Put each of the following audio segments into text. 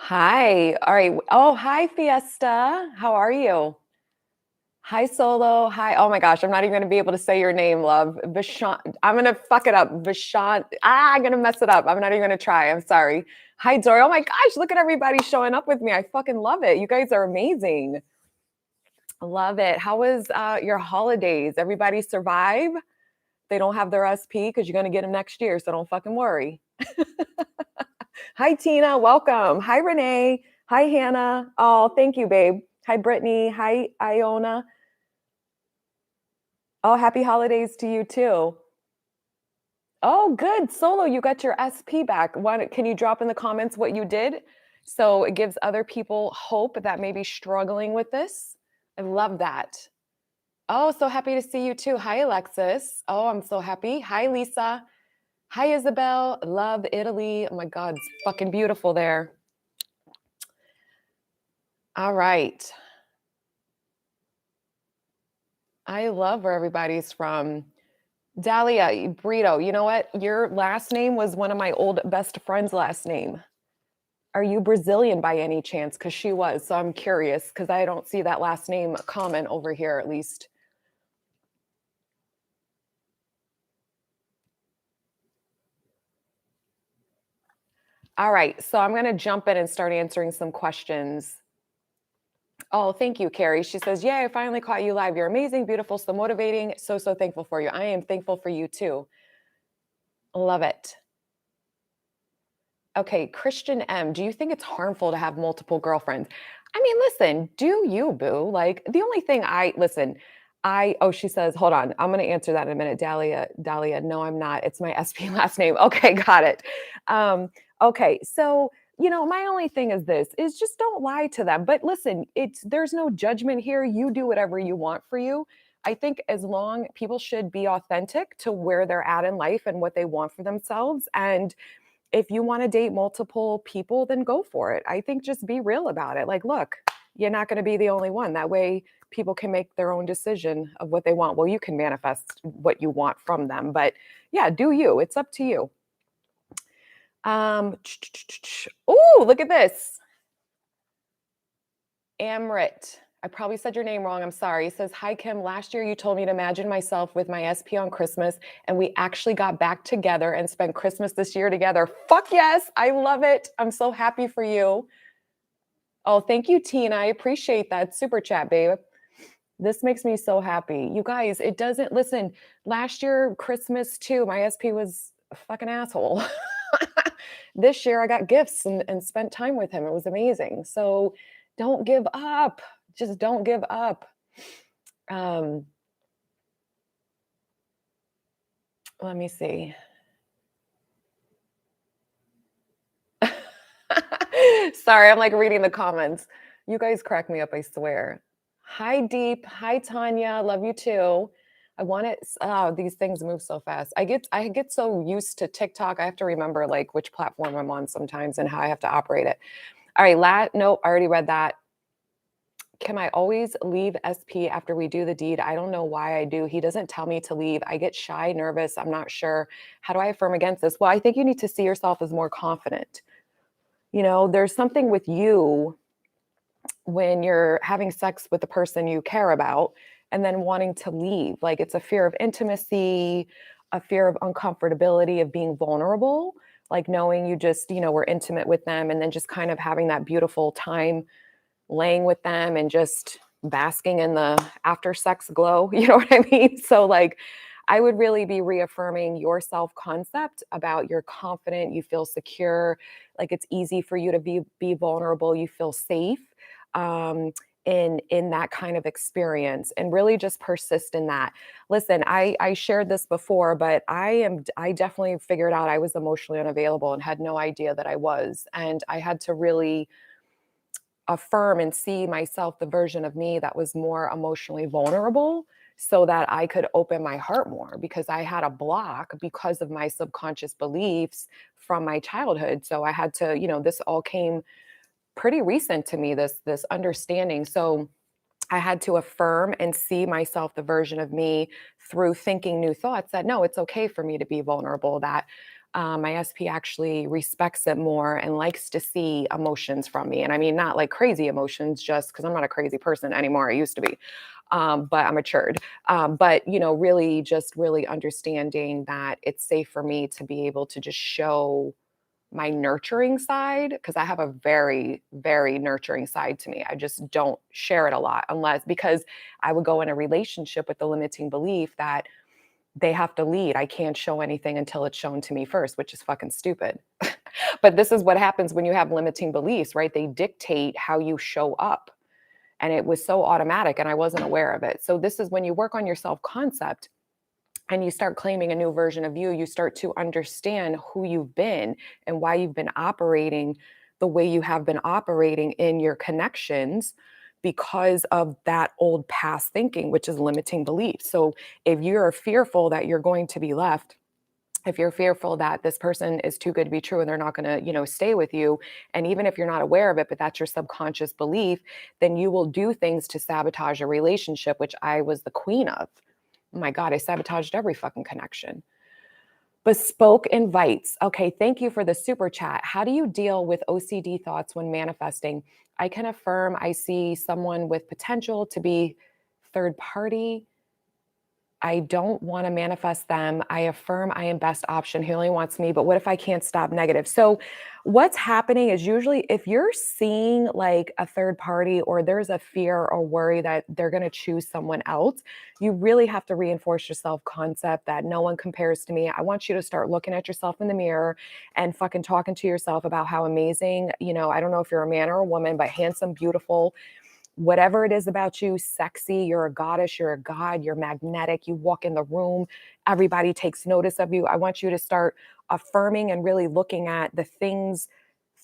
Hi. All right. Oh, hi, Fiesta. How are you? Hi, Solo. Hi. Oh my gosh, I'm not even going to be able to say your name, love. Vishant. I'm going to fuck it up. Vishant. I'm going to mess it up. I'm not even going to try. I'm sorry. Hi, Dory. Oh my gosh, look at everybody showing up with me. I fucking love it. You guys are amazing. Love it. How was your holidays? Everybody survive? They don't have their SP because you're going to get them next year. So don't fucking worry. Hi, Tina. Welcome. Hi, Renee. Hi, Hannah. Oh, thank you, babe. Hi, Brittany. Hi, Iona. Oh, happy holidays to you too. Oh, good. Solo, you got your SP back. Can you drop in the comments what you did? So it gives other people hope that may be struggling with this. I love that. Oh, so happy to see you too. Hi, Alexis. Oh, I'm so happy. Hi, Lisa. Hi, Isabel. Love Italy. Oh my God, it's fucking beautiful there. All right. I love where everybody's from. Dahlia, Brito, you know what? Your last name was one of my old best friend's last name. Are you Brazilian by any chance? Because she was. So I'm curious because I don't see that last name common over here, at least. All right. So I'm going to jump in and start answering some questions. Oh, thank you, Carrie. She says, "Yay, I finally caught you live. You're amazing, beautiful, so motivating. So, so thankful for you. I am thankful for you too. Love it." Okay, Christian M, do you think it's harmful to have multiple girlfriends? I mean, listen, do you, boo? Like, the only thing oh, she says, hold on, I'm going to answer that in a minute. Dahlia, no, I'm not. It's my SP last name. Okay, got it. Okay, so, my only thing is just don't lie to them. But listen, there's no judgment here. You do whatever you want for you. I think as long people should be authentic to where they're at in life and what they want for themselves. And if you want to date multiple people, then go for it. I think just be real about it. Like, look, you're not going to be the only one. That way, people can make their own decision of what they want. Well, you can manifest what you want from them, but yeah, do you. It's up to you. Oh, look at this. Amrit. I probably said your name wrong. I'm sorry. It says, "Hi, Kim. Last year you told me to imagine myself with my SP on Christmas, and we actually got back together and spent Christmas this year together." Fuck yes. I love it. I'm so happy for you. Oh, thank you, Tina. I appreciate that super chat, babe. This makes me so happy. You guys, it doesn't listen. Last year, Christmas too, my SP was a fucking asshole. This year, I got gifts and spent time with him. It was amazing. So don't give up. Just don't give up. Um, Let me see. Sorry, I'm like reading the comments. You guys crack me up, I swear. Hi, Deep. Hi, Tanya. Love you too. I want it. Oh, these things move so fast. I get so used to TikTok. I have to remember like which platform I'm on sometimes and how I have to operate it. All right, nope, I already read that. Can I always leave SP after we do the deed? I don't know why I do. He doesn't tell me to leave. I get shy, nervous. I'm not sure. How do I affirm against this? Well, I think you need to see yourself as more confident. There's something with you when you're having sex with the person you care about and then wanting to leave. Like it's a fear of intimacy, a fear of uncomfortability, of being vulnerable, like knowing you just, were intimate with them and then just kind of having that beautiful time laying with them and just basking in the after sex glow. You know what I mean? So, like, I would really be reaffirming your self concept about you're confident, you feel secure, like it's easy for you to be vulnerable, you feel safe. Um, in that kind of experience and really just persist in that. Listen, I shared this before, but I definitely figured out I was emotionally unavailable and had no idea that I was, and I had to really affirm and see myself, the version of me that was more emotionally vulnerable, so that I could open my heart more, because I had a block because of my subconscious beliefs from my childhood. So I had to, this all came pretty recent to me, this understanding. So I had to affirm and see myself, the version of me, through thinking new thoughts that no, it's okay for me to be vulnerable, that My SP actually respects it more and likes to see emotions from me. And I mean, not like crazy emotions, just because I'm not a crazy person anymore. I used to be, but I'm matured. But, really just really understanding that it's safe for me to be able to just show my nurturing side, because I have a very, very nurturing side to me. I just don't share it a lot, unless because I would go in a relationship with the limiting belief that they have to lead. I can't show anything until it's shown to me first, which is fucking stupid. But this is what happens when you have limiting beliefs, right? They dictate how you show up. And it was so automatic and I wasn't aware of it. So this is when you work on your self-concept and you start claiming a new version of you, you start to understand who you've been and why you've been operating the way you have been operating in your connections because of that old past thinking, which is limiting beliefs. So if you're fearful that you're going to be left, if you're fearful that this person is too good to be true and they're not going to, stay with you, and even if you're not aware of it, but that's your subconscious belief, then you will do things to sabotage a relationship, which I was the queen of. Oh my God, I sabotaged every fucking connection. Bespoke invites. Okay, thank you for the super chat. How do you deal with OCD thoughts when manifesting? I can affirm I see someone with potential to be third party. I don't want to manifest them. I affirm I am best option. He only wants me, but what if I can't stop negative? So what's happening is usually if you're seeing like a third party or there's a fear or worry that they're going to choose someone else, you really have to reinforce your self-concept that no one compares to me. I want you to start looking at yourself in the mirror and fucking talking to yourself about how amazing, I don't know if you're a man or a woman, but handsome, beautiful, whatever it is about you, sexy, you're a goddess, you're a god, you're magnetic, you walk in the room, everybody takes notice of you. I want you to start affirming and really looking at the things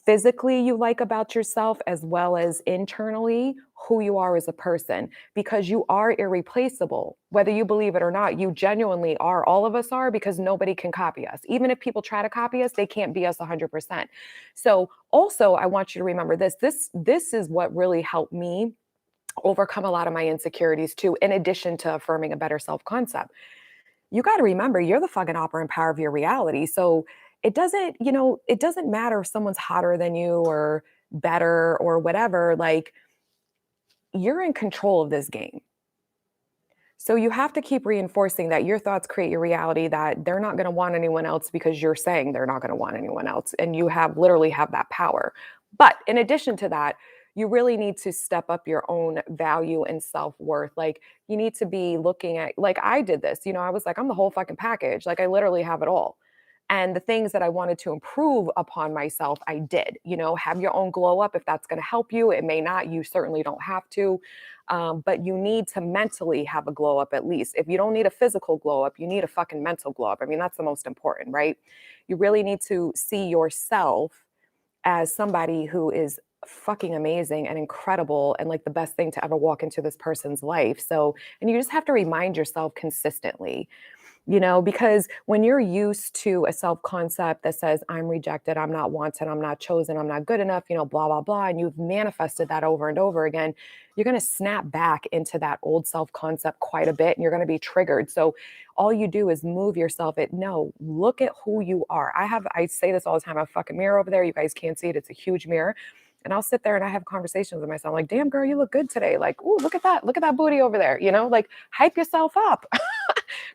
physically you like about yourself as well as internally who you are as a person, because you are irreplaceable. Whether you believe it or not, you genuinely are. All of us are, because nobody can copy us. Even if people try to copy us, they can't be us 100%. So also, I want you to remember this is what really helped me overcome a lot of my insecurities too, in addition to affirming a better self-concept. You got to remember you're the fucking opera and power of your reality. So it doesn't matter if someone's hotter than you or better or whatever, like you're in control of this game. So you have to keep reinforcing that your thoughts create your reality, that they're not going to want anyone else because you're saying they're not going to want anyone else. And you literally have that power. But in addition to that, you really need to step up your own value and self-worth. Like you need to be looking at, like I did this, I was like, I'm the whole fucking package. Like I literally have it all. And the things that I wanted to improve upon myself, I did. Have your own glow up if that's going to help you. It may not. You certainly don't have to. But you need to mentally have a glow up at least. If you don't need a physical glow up, you need a fucking mental glow up. I mean, that's the most important, right? You really need to see yourself as somebody who is fucking amazing and incredible and like the best thing to ever walk into this person's life. So, and you just have to remind yourself consistently, because when you're used to a self concept that says, I'm rejected, I'm not wanted, I'm not chosen, I'm not good enough, blah, blah, blah, and you've manifested that over and over again, you're going to snap back into that old self concept quite a bit and you're going to be triggered. So all you do is move yourself. Look at who you are. I say this all the time. I have a fucking mirror over there. You guys can't see it. It's a huge mirror. And I'll sit there and I have conversations with myself. I'm like, damn girl, you look good today. Like, ooh, look at that. Look at that booty over there. Like hype yourself up.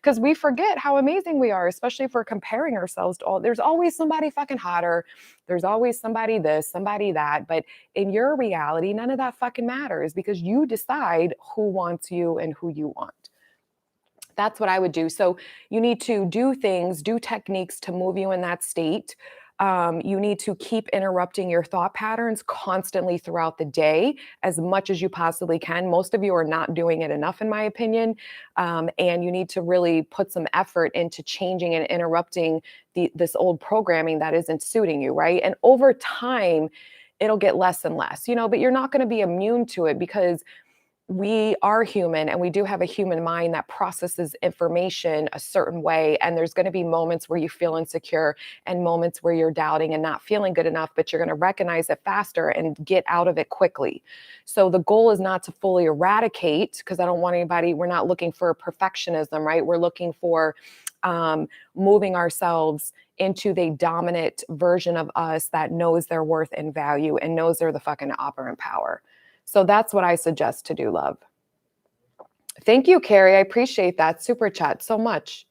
Because we forget how amazing we are, especially if we're comparing ourselves to there's always somebody fucking hotter. There's always somebody this, somebody that. But in your reality, none of that fucking matters because you decide who wants you and who you want. That's what I would do. So you need to do techniques to move you in that state. You need to keep interrupting your thought patterns constantly throughout the day as much as you possibly can. Most of you are not doing it enough, in my opinion. And you need to really put some effort into changing and interrupting this old programming that isn't suiting you, right? And over time, it'll get less and less, but you're not going to be immune to it because we are human and we do have a human mind that processes information a certain way. And there's going to be moments where you feel insecure and moments where you're doubting and not feeling good enough, but you're going to recognize it faster and get out of it quickly. So the goal is not to fully eradicate, because I don't want anybody, we're not looking for perfectionism, right? We're looking for moving ourselves into the dominant version of us that knows their worth and value and knows they're the fucking operant power. So that's what I suggest to do, love. Thank you, Carrie. I appreciate that super chat so much.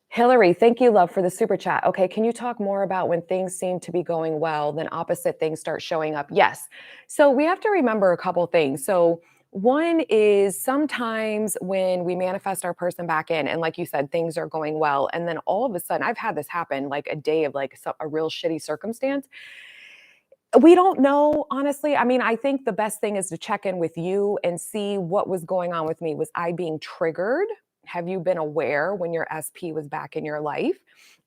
Hillary, thank you, love, for the super chat. Okay, can you talk more about when things seem to be going well, then opposite things start showing up? Yes. So we have to remember a couple things. So one is sometimes when we manifest our person back in, and like you said, things are going well, and then all of a sudden, I've had this happen, like a day of like a real shitty circumstance. We don't know, honestly. I mean, I think the best thing is to check in with you and see what was going on with me. Was I being triggered? Have you been aware when your SP was back in your life?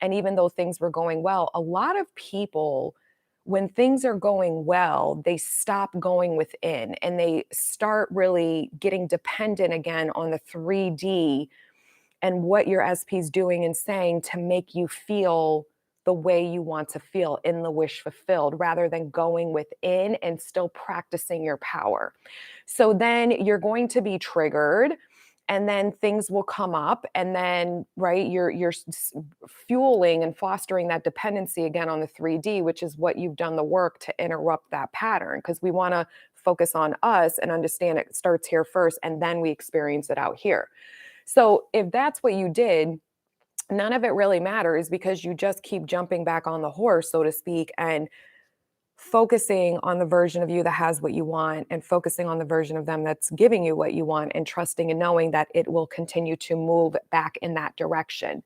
And even though things were going well, a lot of people, when things are going well, they stop going within and they start really getting dependent again on the 3D and what your SP is doing and saying to make you feel the way you want to feel in the wish fulfilled, rather than going within and still practicing your power. So then you're going to be triggered, and then things will come up, and then right, you're fueling and fostering that dependency again on the 3D, which is what you've done the work to interrupt that pattern, because we want to focus on us and understand it starts here first, and then we experience it out here. So if that's what you did, none of it really matters, because you just keep jumping back on the horse, so to speak, and focusing on the version of you that has what you want, and focusing on the version of them that's giving you what you want, and trusting and knowing that it will continue to move back in that direction.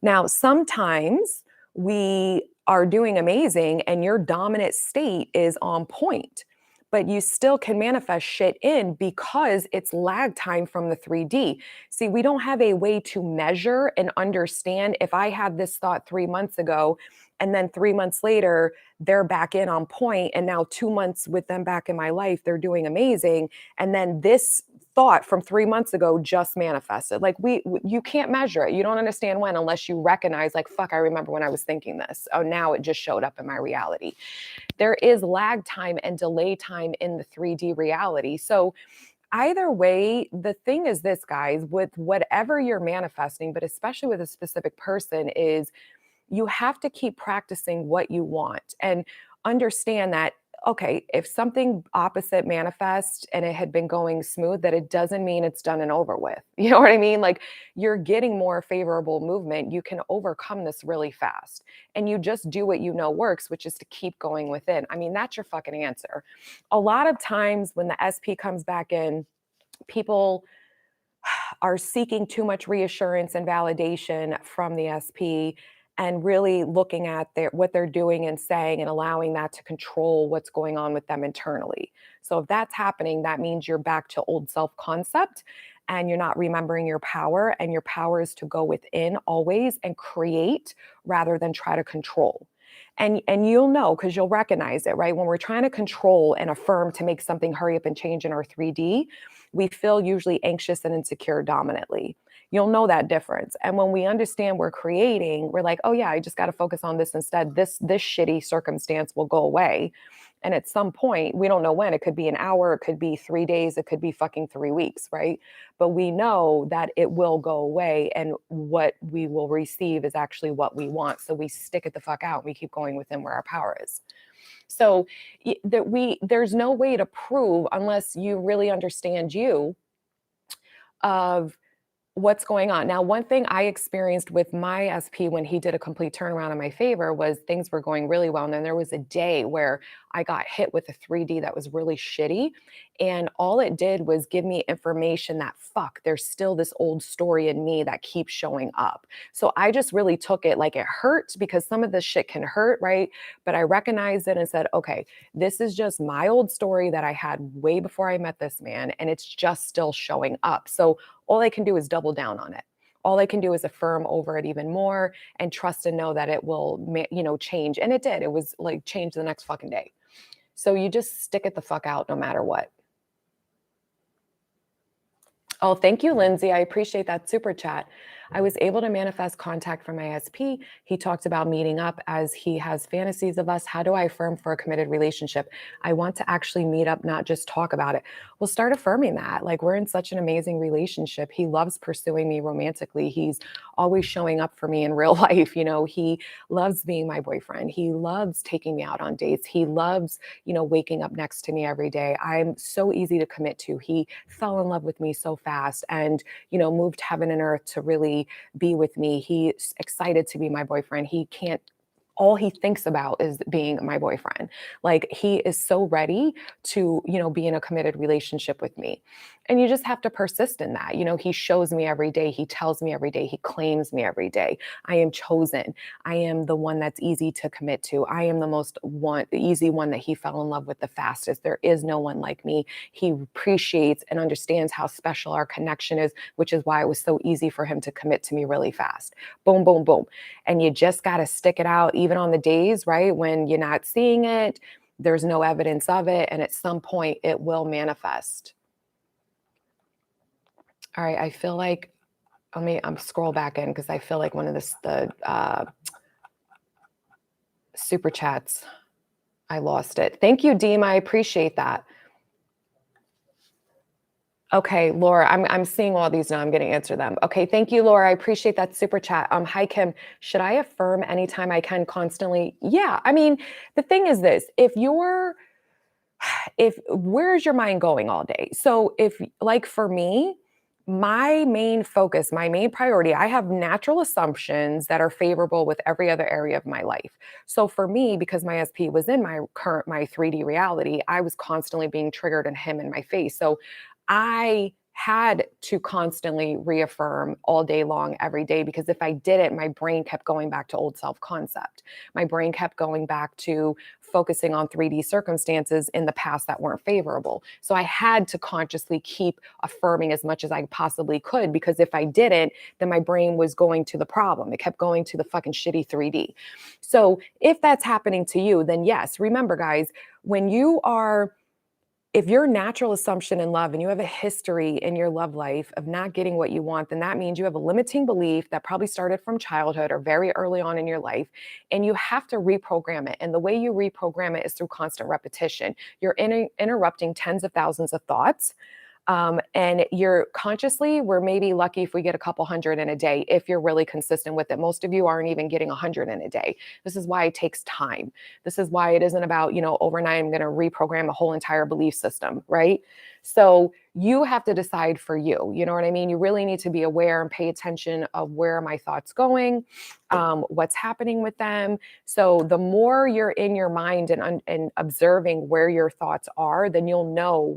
Now, sometimes we are doing amazing and your dominant state is on point, but you still can manifest shit in because it's lag time from the 3D. See, we don't have a way to measure and understand if I had this thought 3 months ago and then 3 months later they're back in on point, and now 2 months with them back in my life, they're doing amazing. And then this thought from 3 months ago just manifested. Like you can't measure it. You don't understand when, unless you recognize, like, fuck, I remember when I was thinking this. Oh, now it just showed up in my reality. There is lag time and delay time in the 3D reality. So either way, the thing is this, guys, with whatever you're manifesting, but especially with a specific person, is you have to keep practicing what you want and understand that, okay, if something opposite manifests and it had been going smooth, that it doesn't mean it's done and over with. You know what I mean? Like, you're getting more favorable movement. You can overcome this really fast. And you just do what you know works, which is to keep going within. I mean, that's your fucking answer. A lot of times when the SP comes back in, people are seeking too much reassurance and validation from the SP, and really looking at what they're doing and saying and allowing that to control what's going on with them internally. So if that's happening, that means you're back to old self-concept and you're not remembering your power, and your power is to go within always and create rather than try to control. And you'll know, because you'll recognize it, right? When we're trying to control and affirm to make something hurry up and change in our 3D, we feel usually anxious and insecure dominantly. You'll know that difference. And when we understand we're creating, we're like, oh yeah, I just got to focus on this instead. This shitty circumstance will go away. And at some point, we don't know when. It could be an hour, it could be 3 days, it could be fucking 3 weeks, right? But we know that it will go away, and what we will receive is actually what we want. So we stick it the fuck out. We keep going within where our power is. So there's no way to prove, unless you really understand you, of what's going on. Now, one thing I experienced with my SP when he did a complete turnaround in my favor was things were going really well. And then there was a day where I got hit with a 3D that was really shitty. And all it did was give me information that, fuck, there's still this old story in me that keeps showing up. So I just really took it like it hurt, because some of this shit can hurt, right? But I recognized it and said, okay, this is just my old story that I had way before I met this man, and it's just still showing up. So all I can do is double down on it. All I can do is affirm over it even more and trust and know that it will, change. And it did. It was like change the next fucking day. So you just stick it the fuck out no matter what. Oh, thank you, Lindsay. I appreciate that super chat. I was able to manifest contact from my SP. He talked about meeting up as he has fantasies of us. How do I affirm for a committed relationship? I want to actually meet up, not just talk about it. Well, start affirming that. Like, we're in such an amazing relationship. He loves pursuing me romantically. He's always showing up for me in real life. He loves being my boyfriend. He loves taking me out on dates. He loves, waking up next to me every day. I'm so easy to commit to. He fell in love with me so fast and, moved heaven and earth to really be with me. He's excited to be my boyfriend. All he thinks about is being my boyfriend. Like, he is so ready to, be in a committed relationship with me. And you just have to persist in that. He shows me every day. He tells me every day. He claims me every day. I am chosen. I am the one that's easy to commit to. I am the easy one that he fell in love with the fastest. There is no one like me. He appreciates and understands how special our connection is, which is why it was so easy for him to commit to me really fast. Boom, boom, boom. And you just got to stick it out, even on the days, right, when you're not seeing it, there's no evidence of it, and at some point it will manifest. All right, I feel like, I'm scroll back in because I feel like one of the super chats, I lost it. Thank you, Deem. I appreciate that. Okay, Laura, I'm seeing all these now. I'm going to answer them. Okay, thank you, Laura. I appreciate that super chat. Hi, Kim. Should I affirm anytime I can constantly? Yeah, I mean, the thing is this: where's your mind going all day? So if, like, for me, my main focus, my main priority, I have natural assumptions that are favorable with every other area of my life. So for me, because my SP was in my 3D reality, I was constantly being triggered and him in my face. So I had to constantly reaffirm all day long, every day, because if I didn't, my brain kept going back to old self concept. My brain kept going back to focusing on 3D circumstances in the past that weren't favorable. So I had to consciously keep affirming as much as I possibly could, because if I didn't, then my brain was going to the problem. It kept going to the fucking shitty 3D. So if that's happening to you, then yes, remember, guys, if your natural assumption in love and you have a history in your love life of not getting what you want, then that means you have a limiting belief that probably started from childhood or very early on in your life, and you have to reprogram it. And the way you reprogram it is through constant repetition. You're interrupting tens of thousands of thoughts. And we're maybe lucky if we get a couple hundred in a day, if you're really consistent with it. Most of you aren't even getting 100 in a day. This is why it takes time. This is why it isn't about, overnight, I'm going to reprogram a whole entire belief system, right? So you have to decide for you. You know what I mean? You really need to be aware and pay attention of where are my thoughts going, what's happening with them. So the more you're in your mind and observing where your thoughts are, then you'll know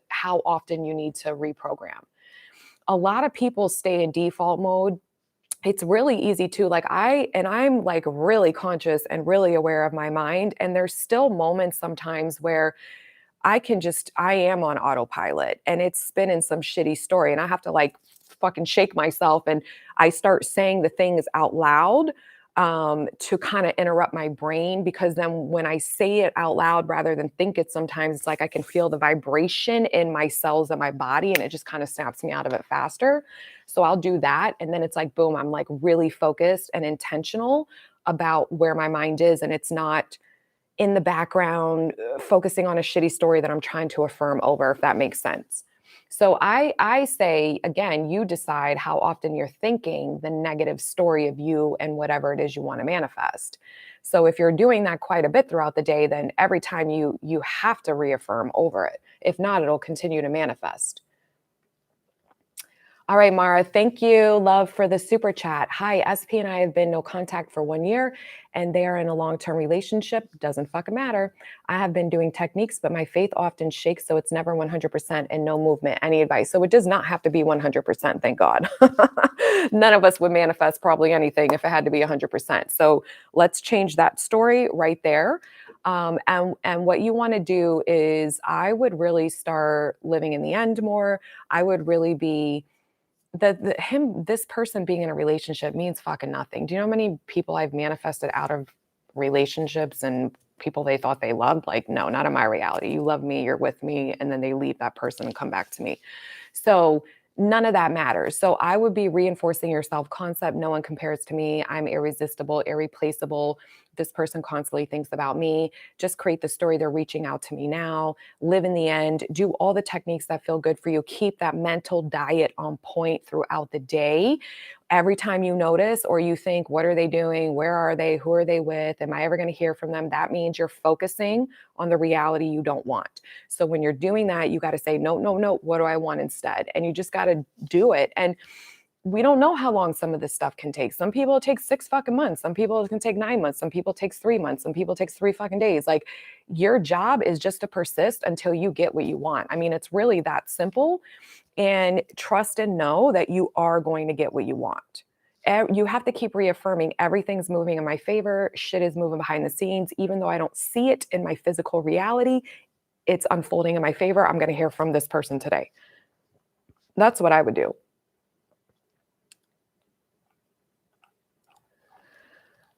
how often you need to reprogram. A lot of people stay in default mode. It's really easy too. I'm like really conscious and really aware of my mind. And there's still moments sometimes where I am on autopilot and it's spinning some shitty story and I have to like fucking shake myself and I start saying the things out loud to kind of interrupt my brain, because then when I say it out loud rather than think it, sometimes it's like I can feel the vibration in my cells in my body and it just kind of snaps me out of it faster. So I'll do that. And then it's like, boom, I'm like really focused and intentional about where my mind is. And it's not in the background focusing on a shitty story that I'm trying to affirm over, if that makes sense. So I say, again, you decide how often you're thinking the negative story of you and whatever it is you want to manifest. So if you're doing that quite a bit throughout the day, then every time you have to reaffirm over it. If not, it'll continue to manifest. All right, Mara, thank you, love, for the super chat. Hi, SP and I have been no contact for 1 year, and they are in a long-term relationship. Doesn't fucking matter. I have been doing techniques, but my faith often shakes, so it's never 100% and no movement. Any advice? So it does not have to be 100%, thank God. None of us would manifest probably anything if it had to be 100%. So let's change that story right there. And what you want to do is, I would really start living in the end more. I would really be this person being in a relationship means fucking nothing. Do you know how many people I've manifested out of relationships and people they thought they loved? Like, no, not in my reality. You love me, you're with me, and then they leave that person and come back to me. So None of that matters. So I would be reinforcing your self-concept. No one compares to me. I'm irresistible, irreplaceable. This person constantly thinks about me. Just create the story. They're reaching out to me now. Live in the end. Do all the techniques that feel good for you. Keep that mental diet on point throughout the day. Every time you notice or you think, what are they doing? Where are they? Who are they with? Am I ever going to hear from them? That means you're focusing on the reality you don't want. So when you're doing that, you got to say, no, no, no, what do I want instead? And you just got to do it. And we don't know how long some of this stuff can take. Some people it takes 6 fucking months. Some people it can take 9 months. Some people it takes 3 months. Some people it takes 3 fucking days. Like your job is just to persist until you get what you want. I mean, it's really that simple. And trust and know that you are going to get what you want. You have to keep reaffirming everything's moving in my favor. Shit is moving behind the scenes. Even though I don't see it in my physical reality, it's unfolding in my favor. I'm going to hear from this person today. That's what I would do.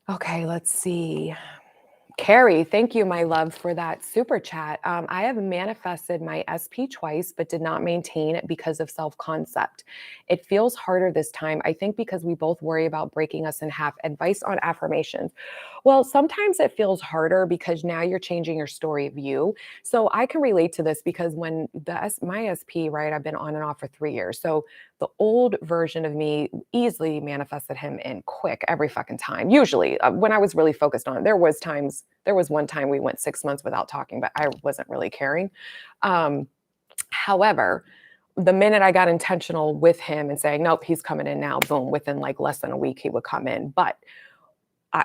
Okay, let's see. Carrie, thank you, my love, for that super chat. I have manifested my SP twice, but did not maintain it because of self-concept. It feels harder this time, I think, because we both worry about breaking us in half. Advice on affirmations. Well, sometimes it feels harder because now you're changing your story of you. So I can relate to this because when my SP, right, I've been on and off for 3 years. So the old version of me easily manifested him in quick every fucking time. Usually, when I was really focused on it, there was one time we went 6 months without talking, but I wasn't really caring. However, the minute I got intentional with him and saying, nope, he's coming in now, boom, within like less than a week, he would come in. But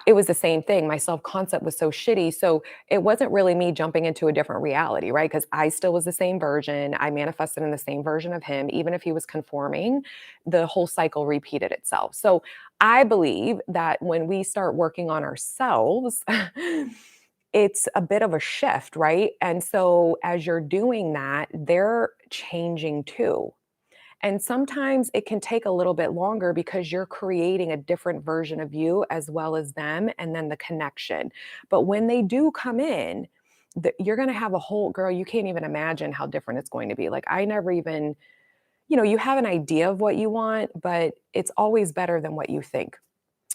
it was the same thing. My self-concept was so shitty. So it wasn't really me jumping into a different reality, right? Because I still was the same version. I manifested in the same version of him. Even if he was conforming, the whole cycle repeated itself. So I believe that when we start working on ourselves, it's a bit of a shift, right? And so as you're doing that, they're changing too. And sometimes it can take a little bit longer because you're creating a different version of you as well as them, and then the connection. But when they do come in, you're going to have a whole girl, you can't even imagine how different it's going to be. Like, I never even, you have an idea of what you want, but it's always better than what you think.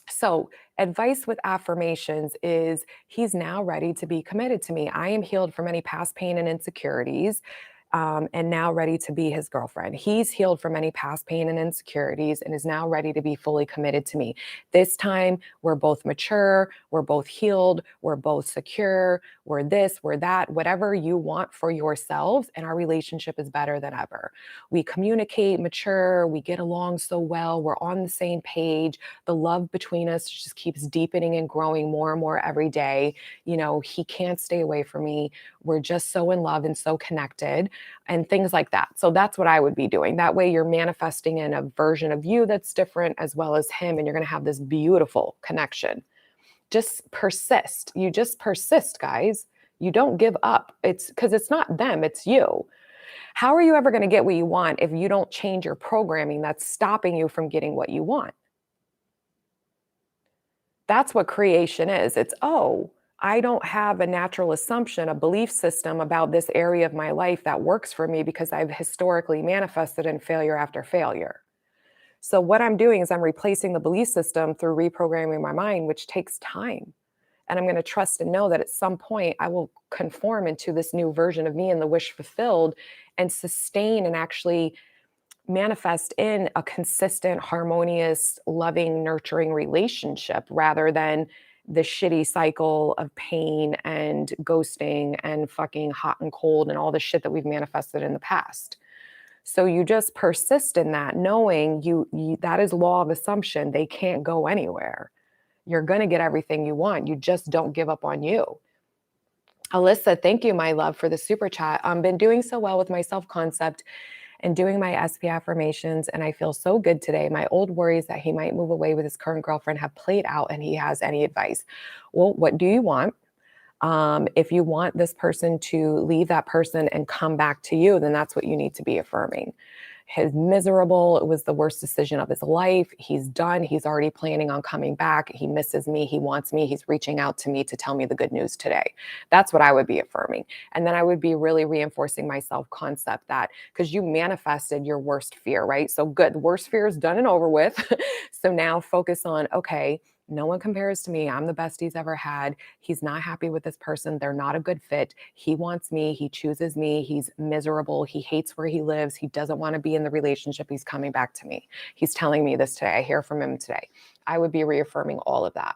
So, advice with affirmations is he's now ready to be committed to me. I am healed from any past pain and insecurities, and now ready to be his girlfriend. He's healed from any past pain and insecurities and is now ready to be fully committed to me. This time, we're both mature, we're both healed, we're both secure, we're this, we're that, whatever you want for yourselves, and our relationship is better than ever. We communicate mature, we get along so well, we're on the same page. The love between us just keeps deepening and growing more and more every day. He can't stay away from me. We're just so in love and so connected and things like that. So that's what I would be doing. That way you're manifesting in a version of you that's different as well as him, and you're going to have this beautiful connection. Just persist. You just persist, guys. You don't give up. It's because it's not them, it's you. How are you ever going to get what you want if you don't change your programming that's stopping you from getting what you want? That's what creation is. It's, oh, I don't have a natural assumption, a belief system about this area of my life that works for me because I've historically manifested in failure after failure. So what I'm doing is I'm replacing the belief system through reprogramming my mind, which takes time. And I'm going to trust and know that at some point I will conform into this new version of me and the wish fulfilled and sustain and actually manifest in a consistent, harmonious, loving, nurturing relationship rather than the shitty cycle of pain and ghosting and fucking hot and cold and all the shit that we've manifested in the past. So you just persist in that, knowing you that is law of assumption. They can't go anywhere. You're going to get everything you want. You just don't give up on you. Alyssa, thank you, my love, for the super chat. I've been doing so well with my self-concept and doing my SP affirmations, and I feel so good today. My old worries that he might move away with his current girlfriend have played out, and he has any advice. Well, what do you want? If you want this person to leave that person and come back to you, then that's what you need to be affirming. He's miserable. It was the worst decision of his life. He's done. He's already planning on coming back. He misses me. He wants me. He's reaching out to me to tell me the good news today. That's what I would be affirming. And then I would be really reinforcing my self-concept that because you manifested your worst fear, right? So good. The worst fear is done and over with. So now focus on, okay, no one compares to me. I'm the best he's ever had. He's not happy with this person. They're not a good fit. He wants me. He chooses me. He's miserable. He hates where he lives. He doesn't want to be in the relationship. He's coming back to me. He's telling me this today. I hear from him today. I would be reaffirming all of that.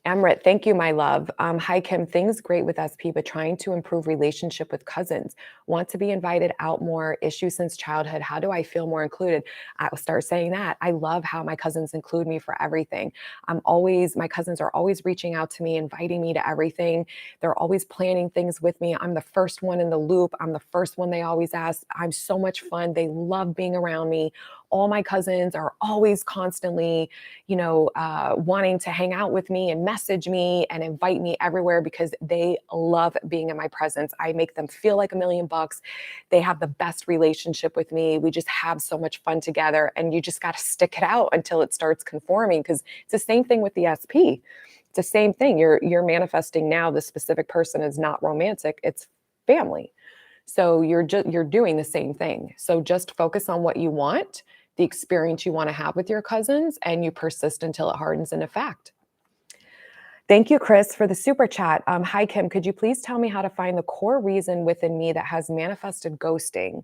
Amrit, thank you, my love. Hi, Kim. Things great with SP, but trying to improve relationship with cousins. Want to be invited out more. Issue since childhood. How do I feel more included? I'll start saying that. I love how my cousins include me for everything. My cousins are always reaching out to me, inviting me to everything. They're always planning things with me. I'm the first one in the loop. I'm the first one they always ask. I'm so much fun. They love being around me. All my cousins are always constantly, wanting to hang out with me and message me and invite me everywhere because they love being in my presence. I make them feel like $1,000,000. They have the best relationship with me. We just have so much fun together, and you just got to stick it out until it starts conforming, because it's the same thing with the SP. It's the same thing. You're manifesting now. The specific person is not romantic. It's family. So you're doing the same thing. So just focus on what you want, the experience you want to have with your cousins, and you persist until it hardens into fact. Thank you, Chris, for the super chat. Hi, Kim. Could you please tell me how to find the core reason within me that has manifested ghosting?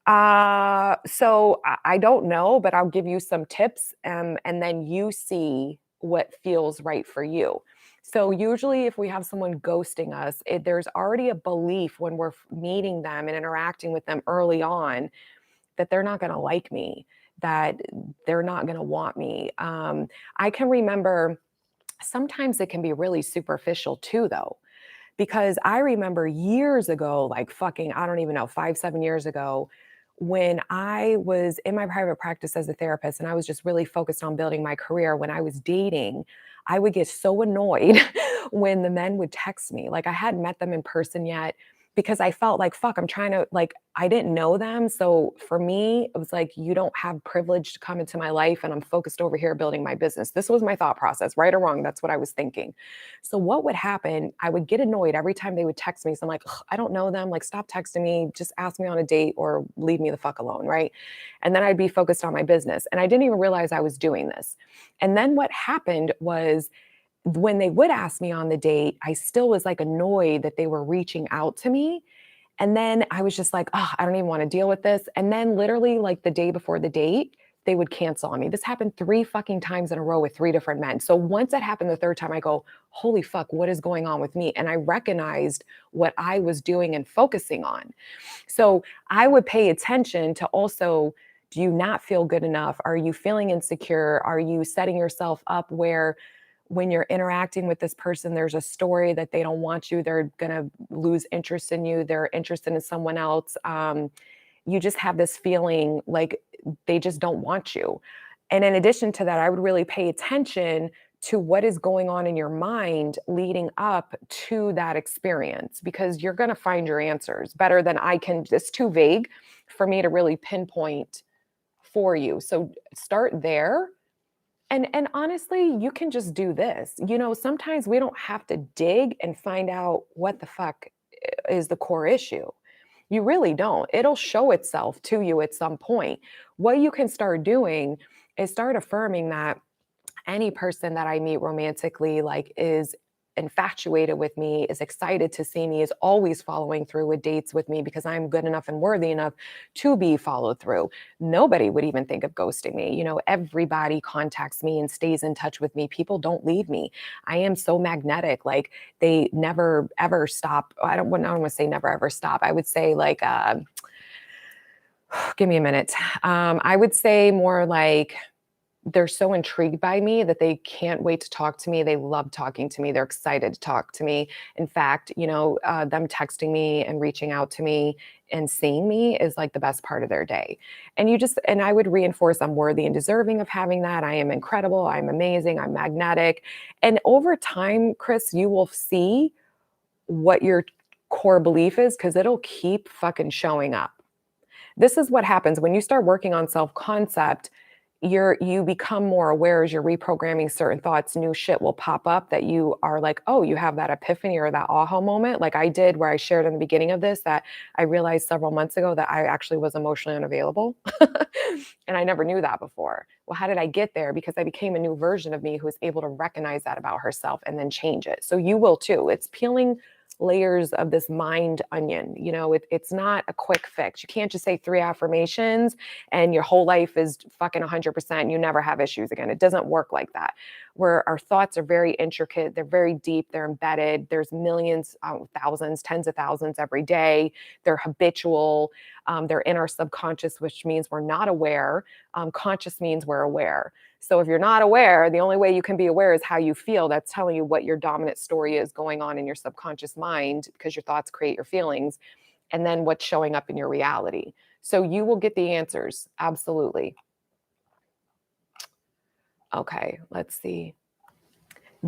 So I don't know, but I'll give you some tips, and then you see what feels right for you. So usually if we have someone ghosting us, there's already a belief when we're meeting them and interacting with them early on that they're not going to like me, that they're not going to want me. I can remember sometimes it can be really superficial too, though, because I remember years ago, like fucking, I don't even know, 5, 7 years ago, when I was in my private practice as a therapist and I was just really focused on building my career. When I was dating, I would get so annoyed when the men would text me. Like I hadn't met them in person yet, because I felt like, fuck, I'm trying to, like, I didn't know them. So for me, it was like, you don't have privilege to come into my life, and I'm focused over here building my business. This was my thought process, right or wrong. That's what I was thinking. So what would happen? I would get annoyed every time they would text me. So I'm like, I don't know them. Like, stop texting me. Just ask me on a date or leave me the fuck alone. Right. And then I'd be focused on my business. And I didn't even realize I was doing this. And then what happened was, when they would ask me on the date, I still was like annoyed that they were reaching out to me. And then I was just like, oh, I don't even want to deal with this. And then literally like the day before the date, they would cancel on me. This happened 3 fucking times in a row with 3 different men. So once it happened the third time, I go, holy fuck, what is going on with me? And I recognized what I was doing and focusing on. So I would pay attention to also, do you not feel good enough? Are you feeling insecure? Are you setting yourself up where when you're interacting with this person, there's a story that they don't want you, they're going to lose interest in you, they're interested in someone else. You just have this feeling like they just don't want you. And in addition to that, I would really pay attention to what is going on in your mind leading up to that experience, because you're going to find your answers better than I can. It's too vague for me to really pinpoint for you. So start there. And honestly, you can just do this. Sometimes we don't have to dig and find out what the fuck is the core issue. You really don't. It'll show itself to you at some point. What you can start doing is start affirming that any person that I meet romantically, like, is infatuated with me, is excited to see me, is always following through with dates with me because I'm good enough and worthy enough to be followed through. Nobody would even think of ghosting me. Everybody contacts me and stays in touch with me. People don't leave me. I am so magnetic. Like, they never ever stop. I don't want to say never ever stop. I would say like, give me a minute. I would say more like, they're so intrigued by me that they can't wait to talk to me. They love talking to me. They're excited to talk to me. In fact, them texting me and reaching out to me and seeing me is like the best part of their day. And I would reinforce I'm worthy and deserving of having that. I am incredible. I'm amazing. I'm magnetic. And over time, Chris, you will see what your core belief is, because it'll keep fucking showing up. this is what happens when you start working on self-concept. You become more aware as you're reprogramming certain thoughts. New shit will pop up that you are like, oh, you have that epiphany or that aha moment, like I did, where I shared in the beginning of this that I realized several months ago that I actually was emotionally unavailable. And I never knew that before. Well, how did I get there? Because I became a new version of me who was able to recognize that about herself and then change it. So you will too. It's peeling layers of this mind onion. It's not a quick fix. You can't just say 3 affirmations and your whole life is fucking 100%. You never have issues again. It doesn't work like that. Where our thoughts are very intricate, they're very deep, they're embedded. There's millions, thousands, tens of thousands every day. They're habitual. They're in our subconscious, which means we're not aware. Conscious means we're aware. So if you're not aware, the only way you can be aware is how you feel. That's telling you what your dominant story is going on in your subconscious mind, because your thoughts create your feelings, and then what's showing up in your reality. So you will get the answers. Absolutely. Okay, let's see.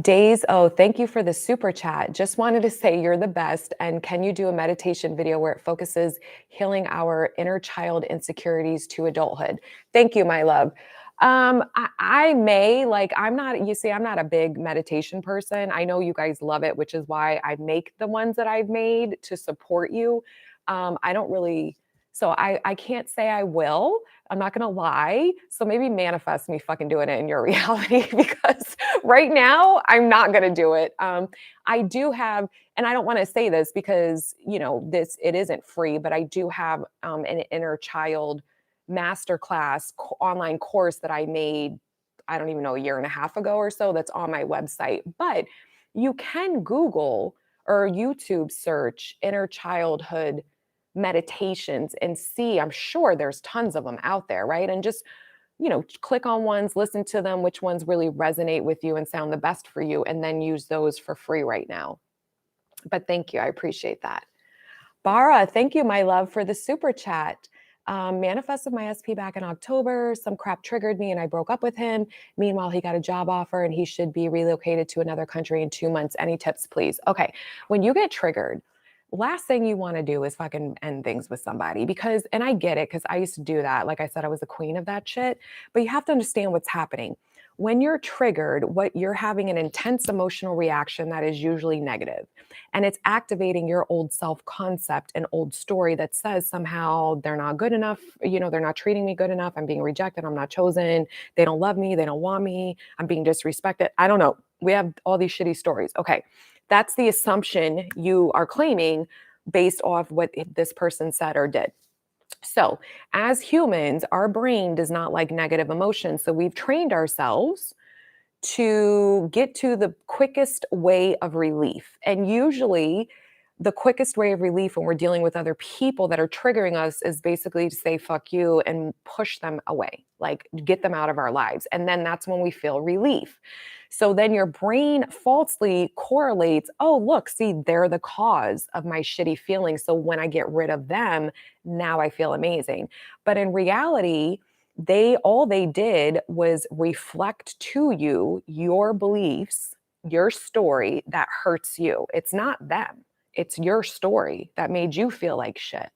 Days, oh, thank you for the super chat. Just wanted to say you're the best. And can you do a meditation video where it focuses healing our inner child insecurities to adulthood? Thank you, my love. I may, like, I'm not a big meditation person. I know you guys love it, which is why I make the ones that I've made to support you. I don't really, so I can't say I will. I'm not going to lie. So maybe manifest me fucking doing it in your reality, because right now I'm not going to do it. I do have, and I don't want to say this because, it isn't free, but I do have an inner child masterclass online course that I made, I don't even know, a year and a half ago or so, that's on my website. But you can Google or YouTube search inner childhood meditations and see, I'm sure there's tons of them out there, right? And just, click on ones, listen to them, which ones really resonate with you and sound the best for you, and then use those for free right now. But thank you. I appreciate that. Bara, thank you, my love, for the super chat. Manifested my SP back in October. Some crap triggered me and I broke up with him. Meanwhile, he got a job offer and he should be relocated to another country in 2 months. Any tips, please? Okay. When you get triggered, last thing you want to do is fucking end things with somebody, because, and I get it, because I used to do that. Like I said, I was the queen of that shit, but you have to understand what's happening. When you're triggered, what you're having an intense emotional reaction that is usually negative, and it's activating your old self-concept and old story that says somehow they're not good enough, they're not treating me good enough, I'm being rejected, I'm not chosen, they don't love me, they don't want me, I'm being disrespected. I don't know. We have all these shitty stories. Okay. That's the assumption you are claiming based off what this person said or did. So, as humans, our brain does not like negative emotions. So, we've trained ourselves to get to the quickest way of relief. And usually, the quickest way of relief when we're dealing with other people that are triggering us is basically to say fuck you and push them away, like get them out of our lives. And then that's when we feel relief. So then your brain falsely correlates, oh, look, see, they're the cause of my shitty feelings. So when I get rid of them, now I feel amazing. But in reality, all they did was reflect to you your beliefs, your story that hurts you. It's not them. It's your story that made you feel like shit.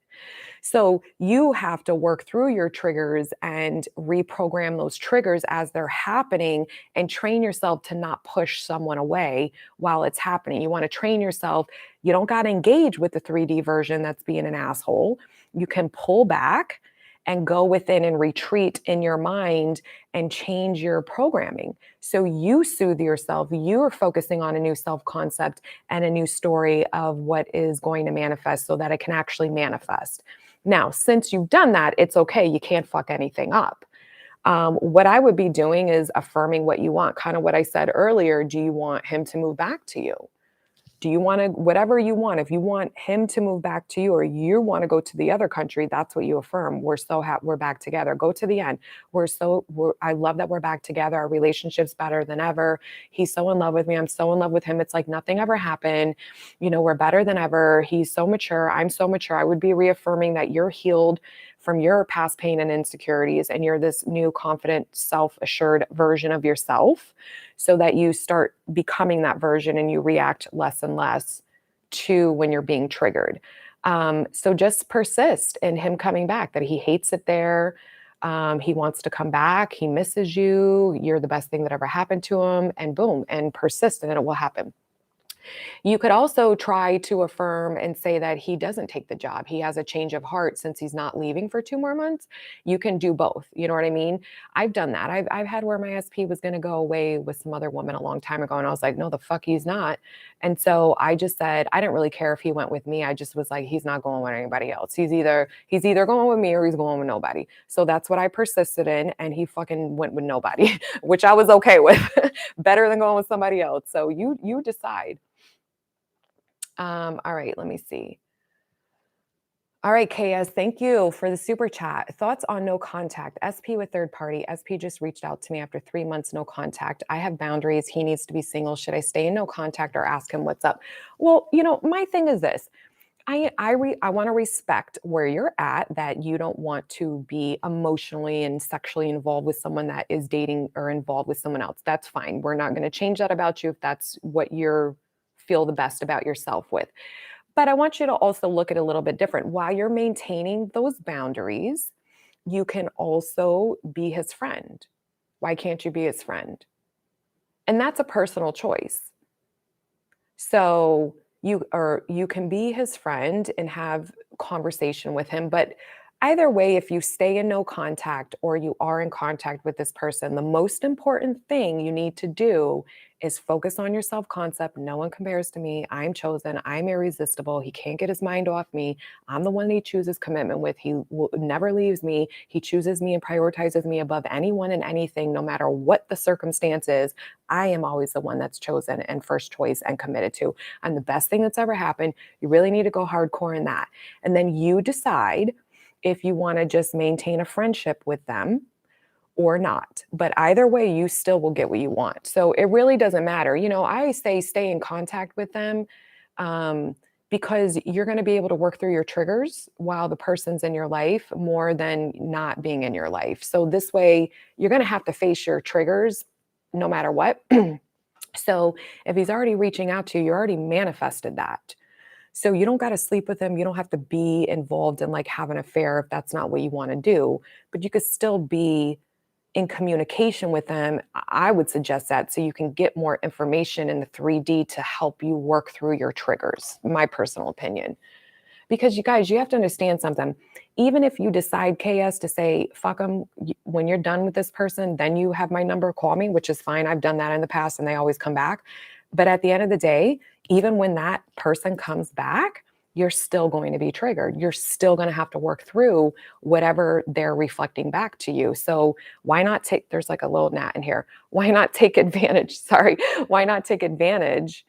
So you have to work through your triggers and reprogram those triggers as they're happening, and train yourself to not push someone away while it's happening. You want to train yourself. You don't got to engage with the 3D version that's being an asshole. You can pull back and go within and retreat in your mind and change your programming. So you soothe yourself. You're focusing on a new self-concept and a new story of what is going to manifest so that it can actually manifest. Now, since you've done that, it's okay. You can't fuck anything up. What I would be doing is affirming what you want. Kind of what I said earlier. Do you want him to move back to you? Do you want to, whatever you want, if you want him to move back to you or you want to go to the other country, that's what you affirm. We're so happy we're back together. Go to the end. I love that we're back together. Our relationship's better than ever. He's so in love with me. I'm so in love with him. It's like nothing ever happened. We're better than ever. He's so mature. I'm so mature. I would be reaffirming that you're healed from your past pain and insecurities, and you're this new, confident, self-assured version of yourself, so that you start becoming that version and you react less and less to when you're being triggered. So just persist in him coming back, that he hates it there. He wants to come back. He misses you. You're the best thing that ever happened to him. And boom, and persist, and it will happen. You could also try to affirm and say that he doesn't take the job. He has a change of heart since he's not leaving for 2 more months. You can do both. You know what I mean? I've done that. I've had where my SP was going to go away with some other woman a long time ago. And I was like, no, the fuck he's not. And so I just said, I didn't really care if he went with me. I just was like, he's not going with anybody else. He's either going with me or he's going with nobody. So that's what I persisted in. And he fucking went with nobody, which I was okay with. Better than going with somebody else. So you decide. All right, let me see. All right, KS, thank you for the super chat. Thoughts on no contact? SP with third party. SP just reached out to me after 3 months, no contact. I have boundaries. He needs to be single. Should I stay in no contact or ask him what's up? Well, my thing is this. I want to respect where you're at, that you don't want to be emotionally and sexually involved with someone that is dating or involved with someone else. That's fine. We're not going to change that about you if that's what you're feel the best about yourself with. But I want you to also look at it a little bit different. While you're maintaining those boundaries, you can also be his friend. Why can't you be his friend? And that's a personal choice. So you can be his friend and have conversation with him, but either way, if you stay in no contact or you are in contact with this person, the most important thing you need to do is focus on your self-concept. No one compares to me. I'm chosen. I'm irresistible. He can't get his mind off me. I'm the one that he chooses commitment with. He never leaves me. He chooses me and prioritizes me above anyone and anything, no matter what the circumstance is. I am always the one that's chosen and first choice and committed to. I'm the best thing that's ever happened. You really need to go hardcore in that. And then you decide if you want to just maintain a friendship with them or not. But either way, you still will get what you want. So it really doesn't matter. I say stay in contact with them because you're going to be able to work through your triggers while the person's in your life more than not being in your life. So this way, you're going to have to face your triggers no matter what. So if he's already reaching out to you, you already manifested that. So you don't got to sleep with him. You don't have to be involved in like have an affair if that's not what you want to do, but you could still be in communication with them. I would suggest that so you can get more information in the 3D to help you work through your triggers, my personal opinion. Because you guys, you have to understand something. Even if you decide, KS, to say, fuck them, when you're done with this person, then you have my number, call me, which is fine. I've done that in the past and they always come back. But at the end of the day, even when that person comes back, you're still going to be triggered. You're still going to have to work through whatever they're reflecting back to you. So why not there's like a little gnat in here. Why not take advantage? Sorry. Why not take advantage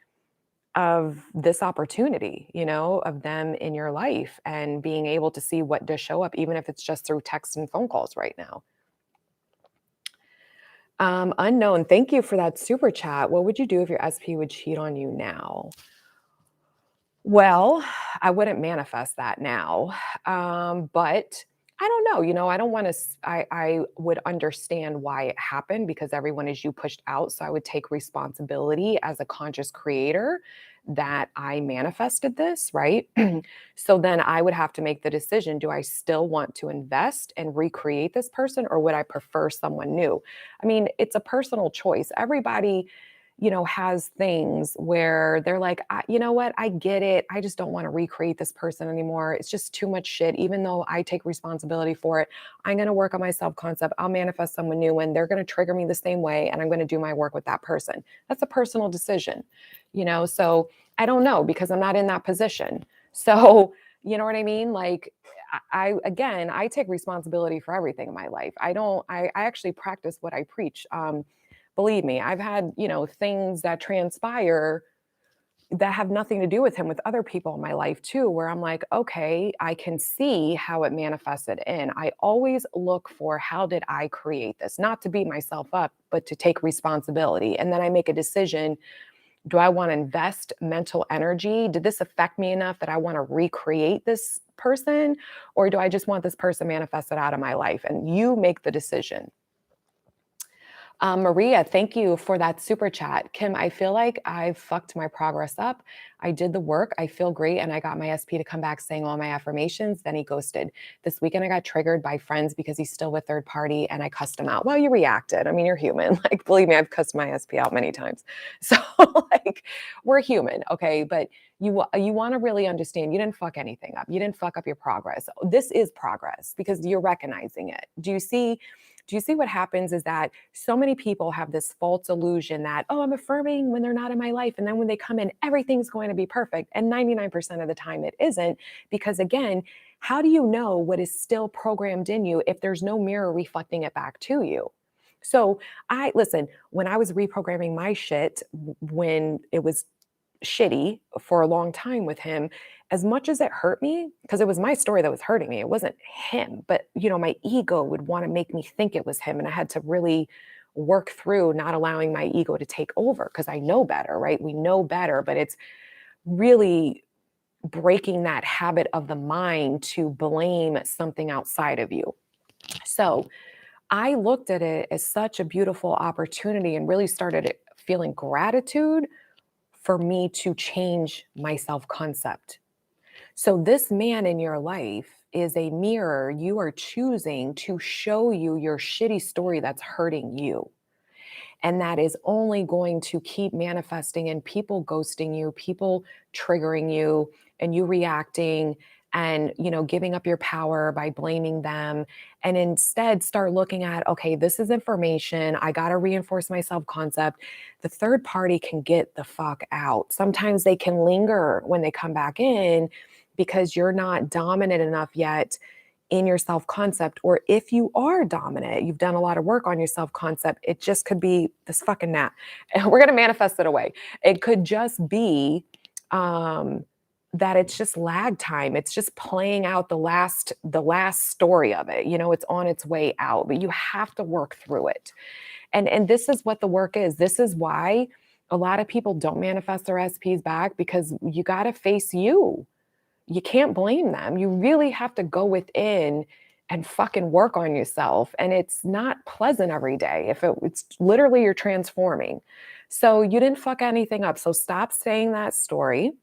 of this opportunity, of them in your life and being able to see what does show up, even if it's just through text and phone calls right now. Unknown, thank you for that super chat. What would you do if your SP would cheat on you now? Well, I wouldn't manifest that now. But I don't know, I don't want to, I would understand why it happened because everyone is you pushed out. So I would take responsibility as a conscious creator that I manifested this, right? So then I would have to make the decision. Do I still want to invest and recreate this person or would I prefer someone new? I mean, it's a personal choice. Everybody has things where they're like, you know what? I get it. I just don't want to recreate this person anymore. It's just too much shit. Even though I take responsibility for it, I'm going to work on my self-concept. I'll manifest someone new and they're going to trigger me the same way. And I'm going to do my work with that person. That's a personal decision, so I don't know because I'm not in that position. So, you know what I mean? Like, I take responsibility for everything in my life. I actually practice what I preach. Believe me, I've had, things that transpire that have nothing to do with him with other people in my life too, where I'm like, okay, I can see how it manifested in. I always look for how did I create this? Not to beat myself up, but to take responsibility. And then I make a decision. Do I want to invest mental energy? Did this affect me enough that I want to recreate this person? Or do I just want this person manifested out of my life? And you make the decision. Maria, thank you for that super chat. Kim, I feel like I've fucked my progress up. I did the work. I feel great. And I got my SP to come back saying all my affirmations. Then he ghosted. This weekend, I got triggered by friends because he's still with third party and I cussed him out. Well, you reacted. I mean, you're human. Like, believe me, I've cussed my SP out many times. So, like, we're human. Okay. But you want to really understand you didn't fuck anything up. You didn't fuck up your progress. This is progress because you're recognizing it. Do you see what happens is that so many people have this false illusion that, oh, I'm affirming when they're not in my life. And then when they come in, everything's going to be perfect. And 99% of the time it isn't. Because again, how do you know what is still programmed in you if there's no mirror reflecting it back to you? So listen, when I was reprogramming my shit, when it was shitty for a long time with him, as much as it hurt me, because it was my story that was hurting me, it wasn't him, but my ego would want to make me think it was him, and I had to really work through not allowing my ego to take over because I know better, right? We know better, but it's really breaking that habit of the mind to blame something outside of you. So I looked at it as such a beautiful opportunity and really started feeling gratitude for me to change my self concept. So, this man in your life is a mirror you are choosing to show you your shitty story that's hurting you. And that is only going to keep manifesting in people ghosting you, people triggering you, and you reacting and giving up your power by blaming them, and instead start looking at, okay, this is information, I got to reinforce my self concept. The third party can get the fuck out. Sometimes they can linger when they come back in because you're not dominant enough yet in your self concept. Or if you are dominant, you've done a lot of work on your self concept, it just could be this fucking gnat. And we're going to manifest it away. It could just be that it's just lag time. It's just playing out the last story of it. It's on its way out, but you have to work through it. And this is what the work is. This is why a lot of people don't manifest their SPs back, because you got to face you. You can't blame them. You really have to go within and fucking work on yourself. And it's not pleasant every day. It's literally you're transforming. So you didn't fuck anything up. So stop saying that story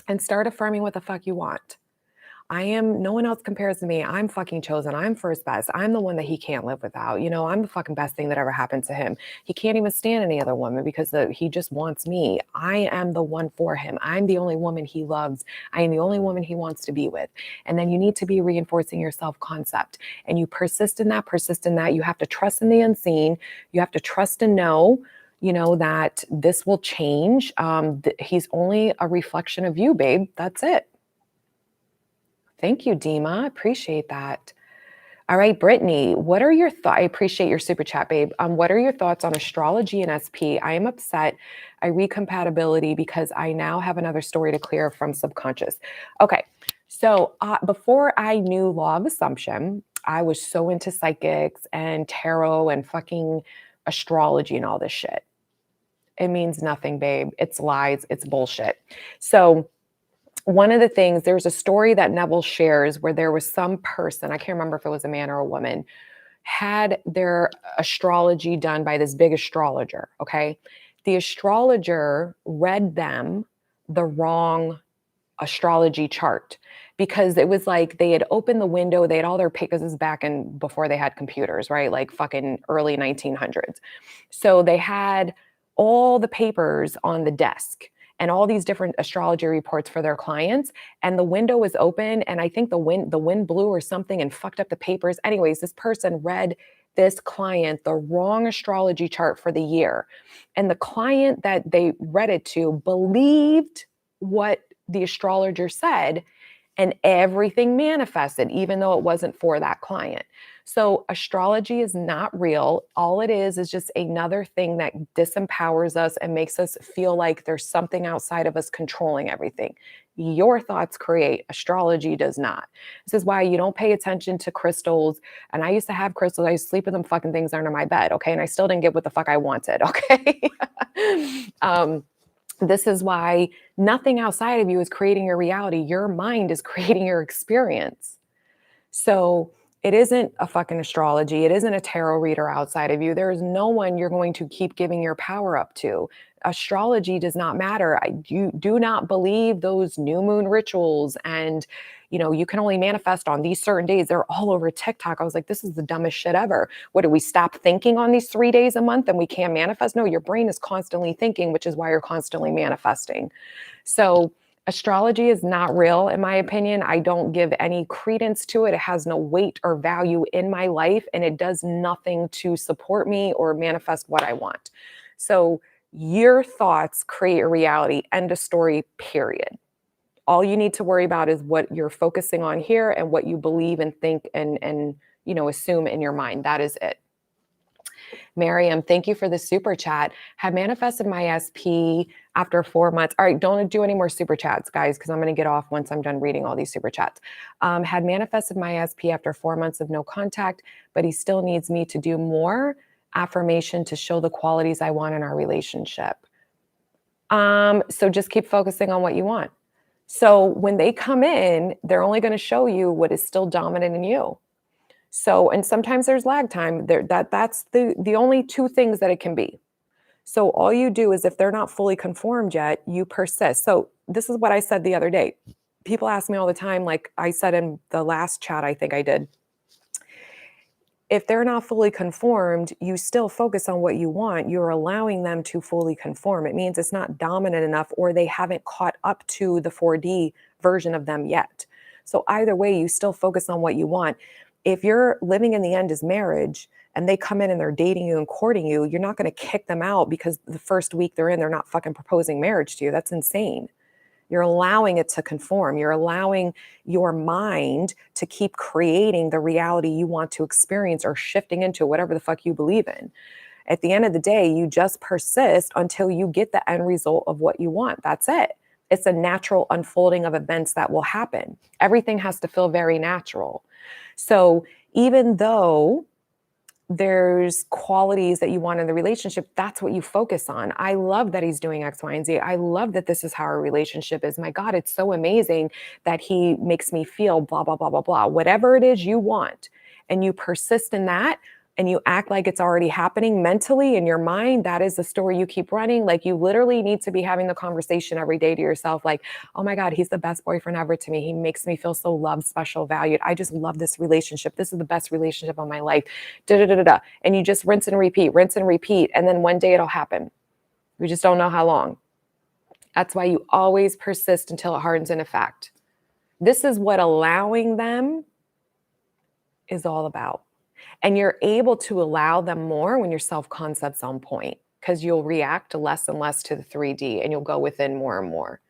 and start affirming what the fuck you want. No one else compares to me. I'm fucking chosen. I'm first best. I'm the one that he can't live without. I'm the fucking best thing that ever happened to him. He can't even stand any other woman because he just wants me. I am the one for him. I'm the only woman he loves. I am the only woman he wants to be with. And then you need to be reinforcing your self-concept. And you persist in that. You have to trust in the unseen. You have to trust and know that this will change. He's only a reflection of you, babe. That's it. Thank you, Dima. Appreciate that. All right, Brittany, what are your thoughts? I appreciate your super chat, babe. What are your thoughts on astrology and SP? I am upset. I read compatibility because I now have another story to clear from subconscious. Okay, so before I knew law of assumption, I was so into psychics and tarot and fucking astrology and all this shit. It means nothing, babe. It's lies. It's bullshit. So one of the things, there's a story that Neville shares where there was some person, I can't remember if it was a man or a woman, had their astrology done by this big astrologer, okay? The astrologer read them the wrong astrology chart because it was like they had opened the window, they had all their papers, this is back in before they had computers, right? Like fucking early 1900s. So they had all the papers on the desk and all these different astrology reports for their clients, and the window was open, and I think the wind blew or something and fucked up the papers. Anyways, this person read this client the wrong astrology chart for the year, and the client that they read it to believed what the astrologer said, and everything manifested, even though it wasn't for that client. So astrology is not real. All it is just another thing that disempowers us and makes us feel like there's something outside of us controlling everything. Your thoughts create. Astrology does not. This is why you don't pay attention to crystals. And I used to have crystals. I used to sleep with them fucking things under my bed, okay? And I still didn't get what the fuck I wanted, okay? This is why nothing outside of you is creating your reality. Your mind is creating your experience. So It isn't a fucking astrology. It isn't a tarot reader outside of you. There is no one you're going to keep giving your power up to. Astrology does not matter. You do not believe those new moon rituals and you can only manifest on these certain days. They're all over TikTok. I was like, this is the dumbest shit ever. What, do we stop thinking on these 3 days a month and we can't manifest? No, your brain is constantly thinking, which is why you're constantly manifesting. So astrology is not real, in my opinion. I don't give any credence to it. It has no weight or value in my life, and it does nothing to support me or manifest what I want. So your thoughts create a reality. End of story, period. All you need to worry about is what you're focusing on here and what you believe and think and assume in your mind. That is it. Miriam, thank you for the super chat. Have manifested my SP after 4 months. All right, don't do any more super chats, guys, because I'm going to get off once I'm done reading all these super chats. Had manifested my SP after 4 months of no contact, but he still needs me to do more affirmation to show the qualities I want in our relationship. So just keep focusing on what you want. So when they come in, they're only going to show you what is still dominant in you. So, and sometimes there's lag time there. That's the only two things that it can be. So all you do is, if they're not fully conformed yet, you persist. So this is what I said the other day. People ask me all the time, like I said in the last chat, I think I did. If they're not fully conformed, you still focus on what you want. You're allowing them to fully conform. It means it's not dominant enough, or they haven't caught up to the 4D version of them yet. So either way, you still focus on what you want. If you're living in the end is marriage and they come in and they're dating you and courting you, you're not going to kick them out because the first week they're in, they're not fucking proposing marriage to you. That's insane. You're allowing it to conform. You're allowing your mind to keep creating the reality you want to experience or shifting into whatever the fuck you believe in. At the end of the day, you just persist until you get the end result of what you want. That's it. It's a natural unfolding of events that will happen. Everything has to feel very natural. So even though there's qualities that you want in the relationship, that's what you focus on. I love that he's doing X, Y, and Z. I love that this is how our relationship is. My God, it's so amazing that he makes me feel blah, blah, blah, blah, blah. Whatever it is you want, and you persist in that, and you act like it's already happening mentally in your mind, that is the story you keep running. Like, you literally need to be having the conversation every day to yourself, like, oh my God, he's the best boyfriend ever to me. He makes me feel so loved, special, valued. I just love this relationship. This is the best relationship of my life. Da, da, da, da, da. And you just rinse and repeat. And then one day it'll happen. We just don't know how long. That's why you always persist until it hardens into fact. This is what allowing them is all about. And you're able to allow them more when your self-concept's on point, because you'll react less and less to the 3D and you'll go within more and more.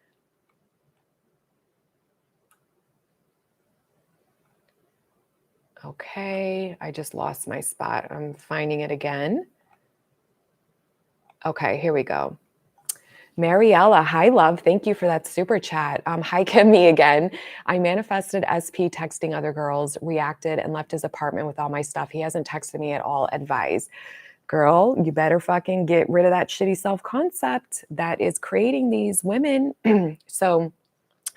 Okay, I just lost my spot. I'm finding it again. Okay, here we go. Mariella, hi love. Thank you for that super chat. Hi Kimmy again. I manifested SP texting other girls, reacted, and left his apartment with all my stuff. He hasn't texted me at all. Advise. Girl, you better fucking get rid of that shitty self-concept that is creating these women. So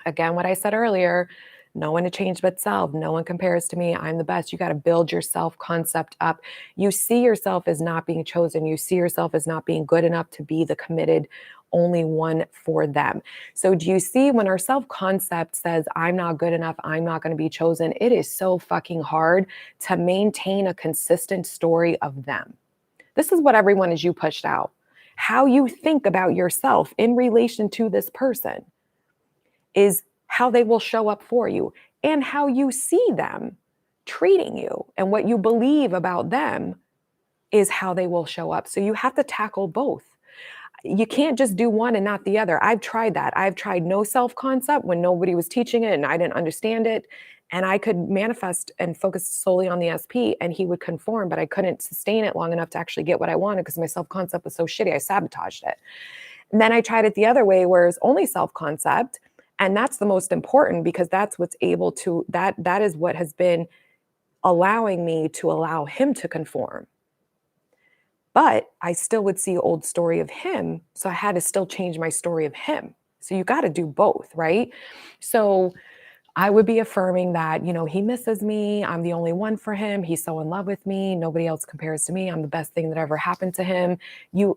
again, what I said earlier, no one to change but self. No one compares to me. I'm the best. You got to build your self-concept up. You see yourself as not being chosen. You see yourself as not being good enough to be the committed only one for them. So do you see, when our self-concept says, I'm not good enough, I'm not going to be chosen, it is so fucking hard to maintain a consistent story of them. This is what everyone is you pushed out. How you think about yourself in relation to this person is how they will show up for you, and how you see them treating you and what you believe about them is how they will show up. So you have to tackle both. You can't just do one and not the other. I've tried that. I've tried no self-concept when nobody was teaching it and I didn't understand it. And I could manifest and focus solely on the SP and he would conform, but I couldn't sustain it long enough to actually get what I wanted because my self-concept was so shitty. I sabotaged it. And then I tried it the other way, where it's only self-concept. And that's the most important, because that's what's able to, that is what has been allowing me to allow him to conform. But I still would see old story of him. So I had to still change my story of him. So you got to do both, right? So I would be affirming that, he misses me. I'm the only one for him. He's so in love with me. Nobody else compares to me. I'm the best thing that ever happened to him.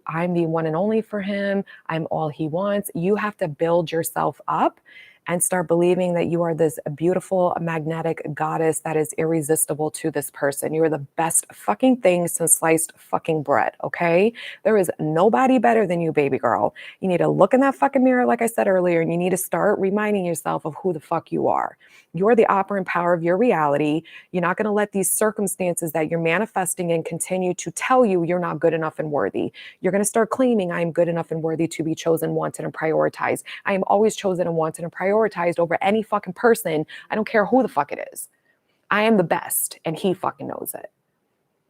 I'm the one and only for him. I'm all he wants. You have to build yourself up and start believing that you are this beautiful, magnetic goddess that is irresistible to this person. You are the best fucking thing since sliced fucking bread, okay? There is nobody better than you, baby girl. You need to look in that fucking mirror, like I said earlier, and you need to start reminding yourself of who the fuck you are. You're the operant power of your reality. You're not going to let these circumstances that you're manifesting in continue to tell you you're not good enough and worthy. You're going to start claiming I am good enough and worthy to be chosen, wanted, and prioritized. I am always chosen and wanted and prioritized over any fucking person. I don't care who the fuck it is. I am the best, and he fucking knows it.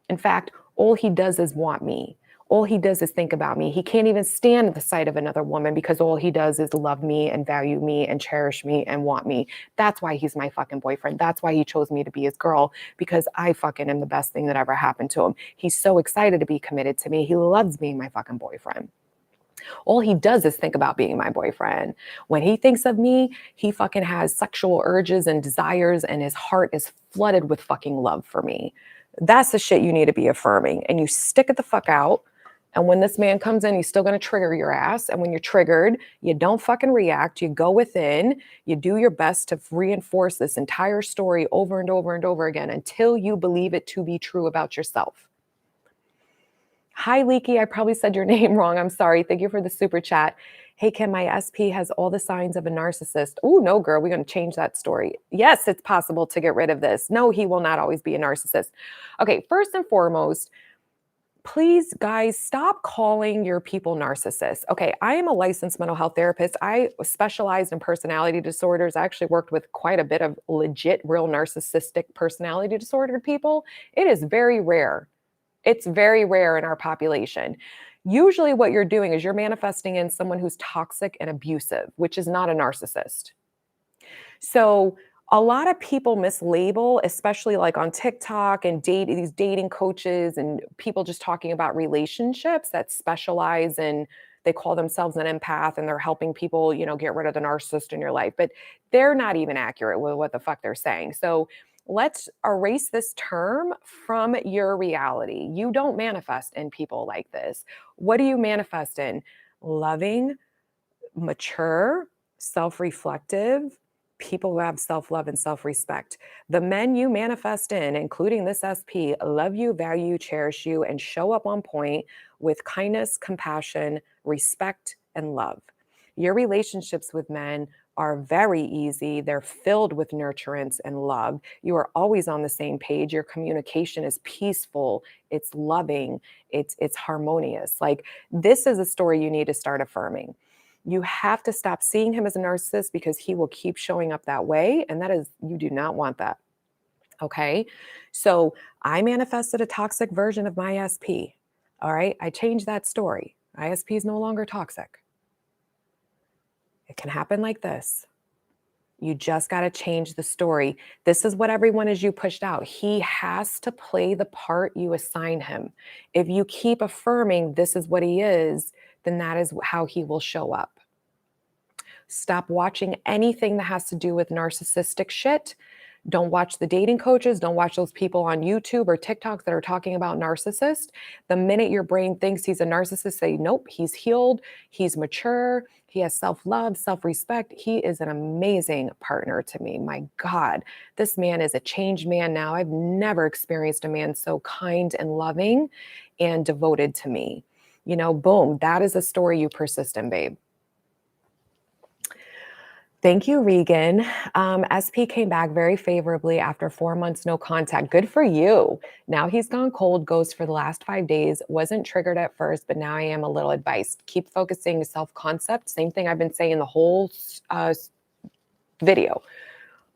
In fact, all he does is want me. All he does is think about me. He can't even stand the sight of another woman because all he does is love me and value me and cherish me and want me. That's why he's my fucking boyfriend. That's why he chose me to be his girl, because I fucking am the best thing that ever happened to him. He's so excited to be committed to me. He loves being my fucking boyfriend. All he does is think about being my boyfriend. When he thinks of me, he fucking has sexual urges and desires, and his heart is flooded with fucking love for me. That's the shit you need to be affirming. And you stick it the fuck out. And when this man comes in, he's still going to trigger your ass. And when you're triggered, you don't fucking react. You go within, you do your best to reinforce this entire story over and over and over again until you believe it to be true about yourself. Hi, Leaky. I probably said your name wrong. I'm sorry. Thank you for the super chat. Hey, Kim, my SP has all the signs of a narcissist. Oh, no, girl, we're going to change that story. Yes, it's possible to get rid of this. No, he will not always be a narcissist. Okay, first and foremost, please, guys, stop calling your people narcissists. Okay, I am a licensed mental health therapist. I specialized in personality disorders. I actually worked with quite a bit of legit, real narcissistic personality disordered people. It is very rare. It's very rare in our population. Usually what you're doing is you're manifesting in someone who's toxic and abusive, which is not a narcissist. So a lot of people mislabel, especially like on TikTok and these dating coaches and people just talking about relationships that specialize in, they call themselves an empath and they're helping people, get rid of the narcissist in your life, but they're not even accurate with what the fuck they're saying. So let's erase this term from your reality. You don't manifest in people like this. What do you manifest in? Loving, mature, self-reflective, people who have self-love and self-respect. The men you manifest in, including this SP, love you, value, cherish you, and show up on point with kindness, compassion, respect, and love. Your relationships with men are very easy. They're filled with nurturance and love. You are always on the same page. Your communication is peaceful. It's loving. It's harmonious. Like, this is a story you need to start affirming. You have to stop seeing him as a narcissist because he will keep showing up that way. And you do not want that. Okay. So I manifested a toxic version of my SP. All right. I changed that story. My SP is no longer toxic. It can happen like this. You just got to change the story. This is what everyone is you pushed out. He has to play the part you assign him. If you keep affirming this is what he is, then that is how he will show up. Stop watching anything that has to do with narcissistic shit. Don't watch the dating coaches. Don't watch those people on YouTube or TikTok that are talking about narcissists. The minute your brain thinks he's a narcissist, say, nope, he's healed. He's mature. He has self-love, self-respect. He is an amazing partner to me. My God, this man is a changed man now. I've never experienced a man so kind and loving and devoted to me. Boom, that is a story you persist in, babe. Thank you, Regan. SP came back very favorably after 4 months, no contact. Good for you. Now he's gone cold, ghost for the last 5 days. Wasn't triggered at first, but now I am a little advised. Keep focusing self-concept. Same thing I've been saying the whole video.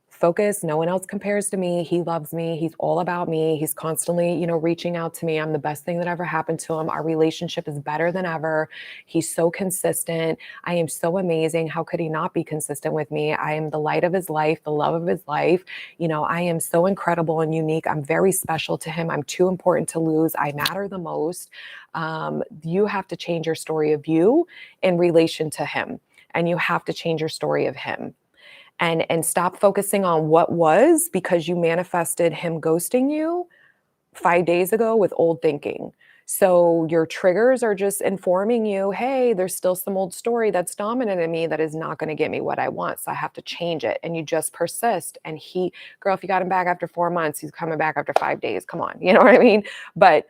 Focus. No one else compares to me. He loves me. He's all about me. He's constantly, reaching out to me. I'm the best thing that ever happened to him. Our relationship is better than ever. He's so consistent. I am so amazing. How could he not be consistent with me? I am the light of his life, the love of his life. I am so incredible and unique. I'm very special to him. I'm too important to lose. I matter the most. You have to change your story of you in relation to him, and you have to change your story of him. and stop focusing on what was, because you manifested him ghosting you 5 days ago with old thinking. So your triggers are just informing you, hey, there's still some old story that's dominant in me that is not going to get me what I want. So I have to change it. And you just persist. And girl, if you got him back after 4 months, he's coming back after 5 days. Come on. You know what I mean? But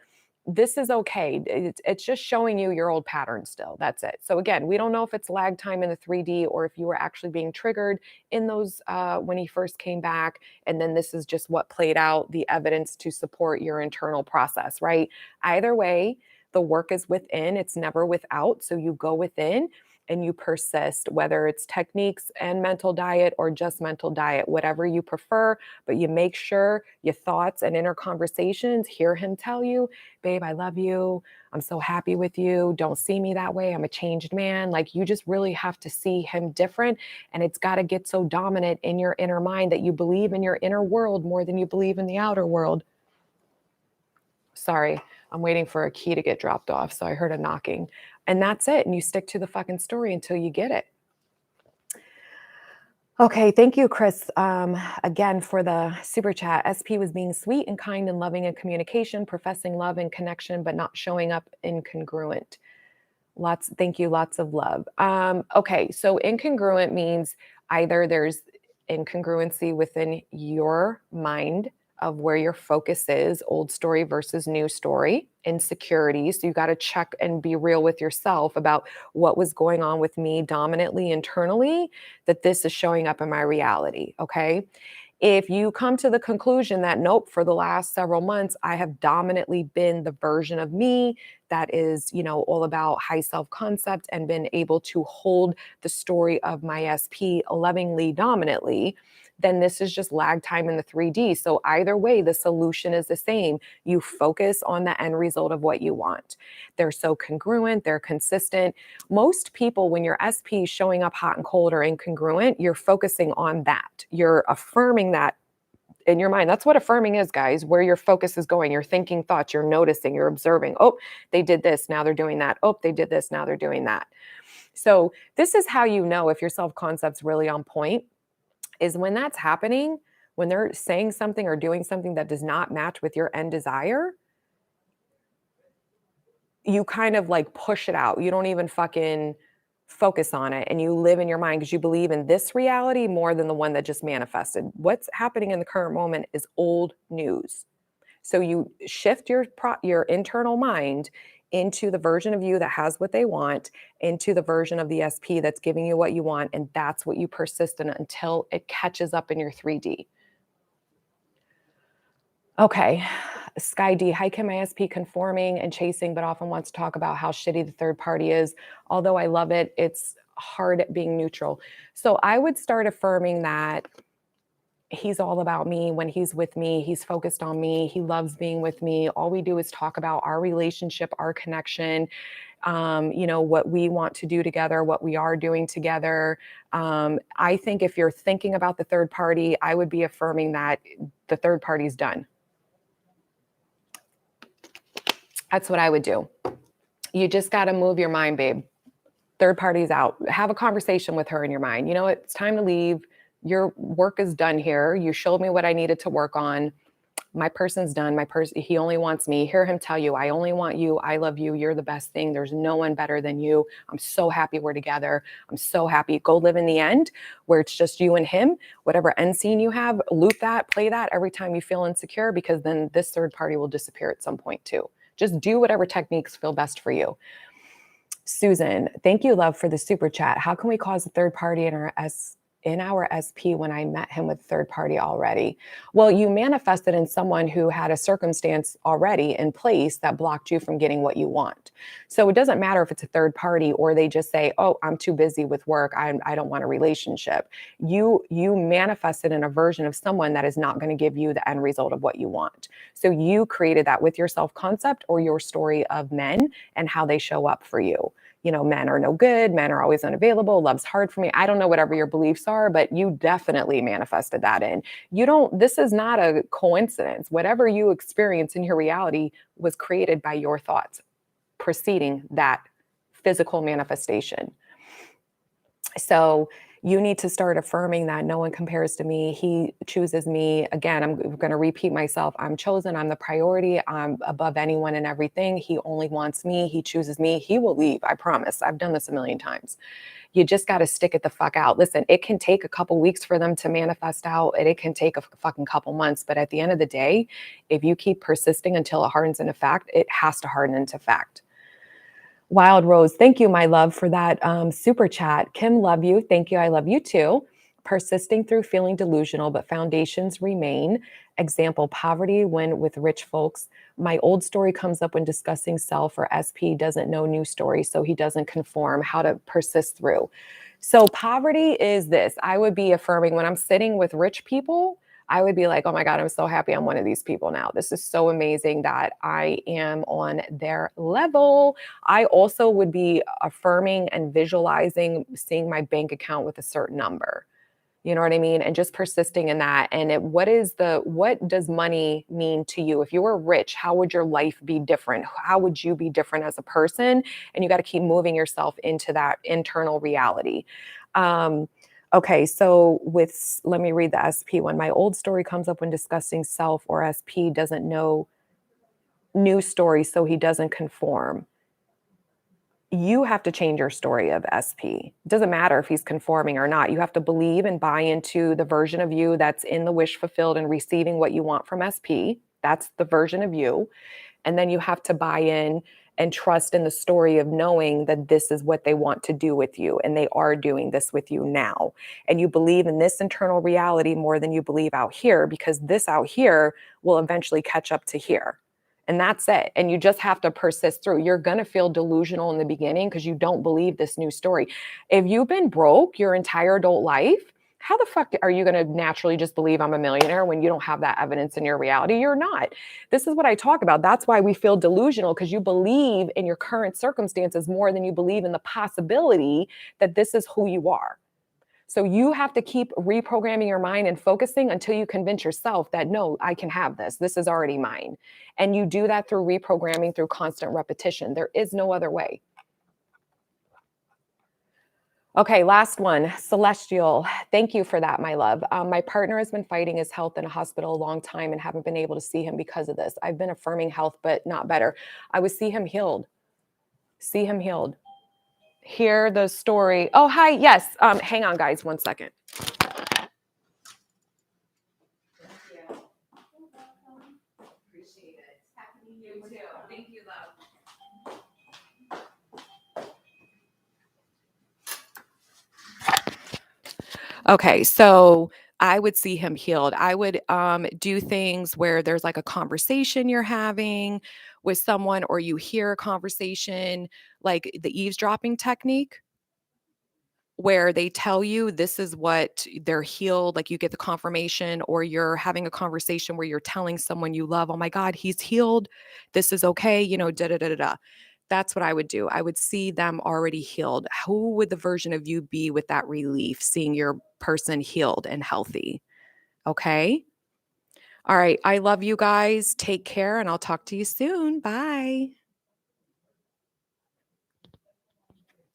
this is okay. It's just showing you your old pattern still. That's it. So again, we don't know if it's lag time in the 3D or if you were actually being triggered in those when he first came back. And then this is just what played out, the evidence to support your internal process, right? Either way, the work is within, it's never without. So you go within and you persist, whether it's techniques and mental diet or just mental diet, whatever you prefer, but you make sure your thoughts and inner conversations hear him tell you, babe, I love you. I'm so happy with you. Don't see me that way. I'm a changed man. Like, you just really have to see him different. And it's got to get so dominant in your inner mind that you believe in your inner world more than you believe in the outer world. Sorry, I'm waiting for a key to get dropped off. So I heard a knocking, and that's it. And you stick to the fucking story until you get it. Okay, thank you, Chris, again for the super chat. SP was being sweet and kind and loving in communication, professing love and connection, but not showing up incongruent. Thank you, lots of love. Okay, so incongruent means either there's incongruency within your mind of where your focus is, old story versus new story, insecurity. So you got to check and be real with yourself about what was going on with me dominantly internally, that this is showing up in my reality. Okay. If you come to the conclusion that, nope, for the last several months, I have dominantly been the version of me that is, all about high self-concept and been able to hold the story of my SP lovingly, dominantly, then this is just lag time in the 3D. So either way, the solution is the same. You focus on the end result of what you want. They're so congruent, they're consistent. Most people, when your SP is showing up hot and cold or incongruent, you're focusing on that. You're affirming that in your mind. That's what affirming is, guys, where your focus is going. You're thinking thoughts, you're noticing, you're observing. Oh, they did this, now they're doing that. Oh, they did this, now they're doing that. So this is how you know if your self-concept's really on point, is when that's happening, when they're saying something or doing something that does not match with your end desire, you kind of like push it out. You don't even fucking focus on it, and you live in your mind because you believe in this reality more than the one that just manifested. What's happening in the current moment is old news. So you shift your internal mind into the version of you that has what they want, into the version of the SP that's giving you what you want, and that's what you persist in until it catches up in your 3D. Okay. Sky D, hi Kim, my SP conforming and chasing, but often wants to talk about how shitty the third party is. Although I love it, it's hard being neutral. So I would start affirming that he's all about me. When he's with me, he's focused on me. He loves being with me. All we do is talk about our relationship, our connection, what we want to do together, what we are doing together. I think if you're thinking about the third party, I would be affirming that the third party's done. That's what I would do. You just got to move your mind, babe. Third party's out. Have a conversation with her in your mind. You know what? It's time to leave. Your work is done here. You showed me what I needed to work on. My person's done. He only wants me. Hear him tell you, I only want you. I love you. You're the best thing. There's no one better than you. I'm so happy we're together. I'm so happy. Go live in the end where it's just you and him. Whatever end scene you have, loop that, play that every time you feel insecure, because then this third party will disappear at some point too. Just do whatever techniques feel best for you. Susan, thank you, love, for the super chat. How can we cause a third party in our SP when I met him with third party already? Well, you manifested in someone who had a circumstance already in place that blocked you from getting what you want. So it doesn't matter if it's a third party or they just say, oh, I'm too busy with work. I don't want a relationship. You manifested in a version of someone that is not going to give you the end result of what you want. So you created that with your self-concept or your story of men and how they show up for you. Men are no good, men are always unavailable, love's hard for me. I don't know whatever your beliefs are, but you definitely manifested that in. This is not a coincidence. Whatever you experience in your reality was created by your thoughts preceding that physical manifestation. So You need to start affirming that no one compares to me. He chooses me. Again, I'm going to repeat myself. I'm chosen. I'm the priority. I'm above anyone and everything. He only wants me. He chooses me. He will leave. I promise. I've done this a million times. You just got to stick it the fuck out. Listen, it can take a couple weeks for them to manifest out, and it can take a fucking couple months. But at the end of the day, if you keep persisting until it hardens into fact, it has to harden into fact. Wild Rose, thank you, my love, for that super chat. Kim, love you. Thank you. I love you too. Persisting through feeling delusional, but foundations remain. Example, poverty when with rich folks. My old story comes up when discussing self, or SP doesn't know new story, so he doesn't conform. How to persist through. So poverty is this. I would be affirming when I'm sitting with rich people, I would be like, oh my God, I'm so happy I'm one of these people now. This is so amazing that I am on their level. I also would be affirming and visualizing seeing my bank account with a certain number. You know what I mean? And just persisting in that. And what does money mean to you? If you were rich, how would your life be different? How would you be different as a person? And you got to keep moving yourself into that internal reality. Okay, so let me read the SP one. My old story comes up when discussing self, or SP doesn't know new story, so he doesn't conform. You have to change your story of SP. It doesn't matter if he's conforming or not. You have to believe and buy into the version of you that's in the wish fulfilled and receiving what you want from SP. That's the version of you. And then you have to buy in and trust in the story of knowing that this is what they want to do with you. And they are doing this with you now. And you believe in this internal reality more than you believe out here, because this out here will eventually catch up to here. And that's it. And you just have to persist through. You're going to feel delusional in the beginning because you don't believe this new story. If you've been broke your entire adult life, how the fuck are you going to naturally just believe I'm a millionaire when you don't have that evidence in your reality? You're not. This is what I talk about. That's why we feel delusional, because you believe in your current circumstances more than you believe in the possibility that this is who you are. So you have to keep reprogramming your mind and focusing until you convince yourself that, no, I can have this. This is already mine. And you do that through reprogramming, through constant repetition. There is no other way. Okay, last one, Celestial. Thank you for that, my love. My partner has been fighting his health in a hospital a long time and haven't been able to see him because of this. I've been affirming health, but not better. I would see him healed. See him healed. Hear the story. Oh, hi. Yes. Hang on, guys. 1 second. Appreciate it. Happy New Year too. Thank you, love. Okay, so I would see him healed. I would do things where there's like a conversation you're having with someone, or you hear a conversation, like the eavesdropping technique, where they tell you this is what they're healed, like you get the confirmation, or you're having a conversation where you're telling someone you love, oh my God, he's healed. This is okay, da da da da da. That's what I would do. I would see them already healed. Who would the version of you be with that relief, seeing your person healed and healthy? Okay. All right. I love you guys. Take care, and I'll talk to you soon. Bye.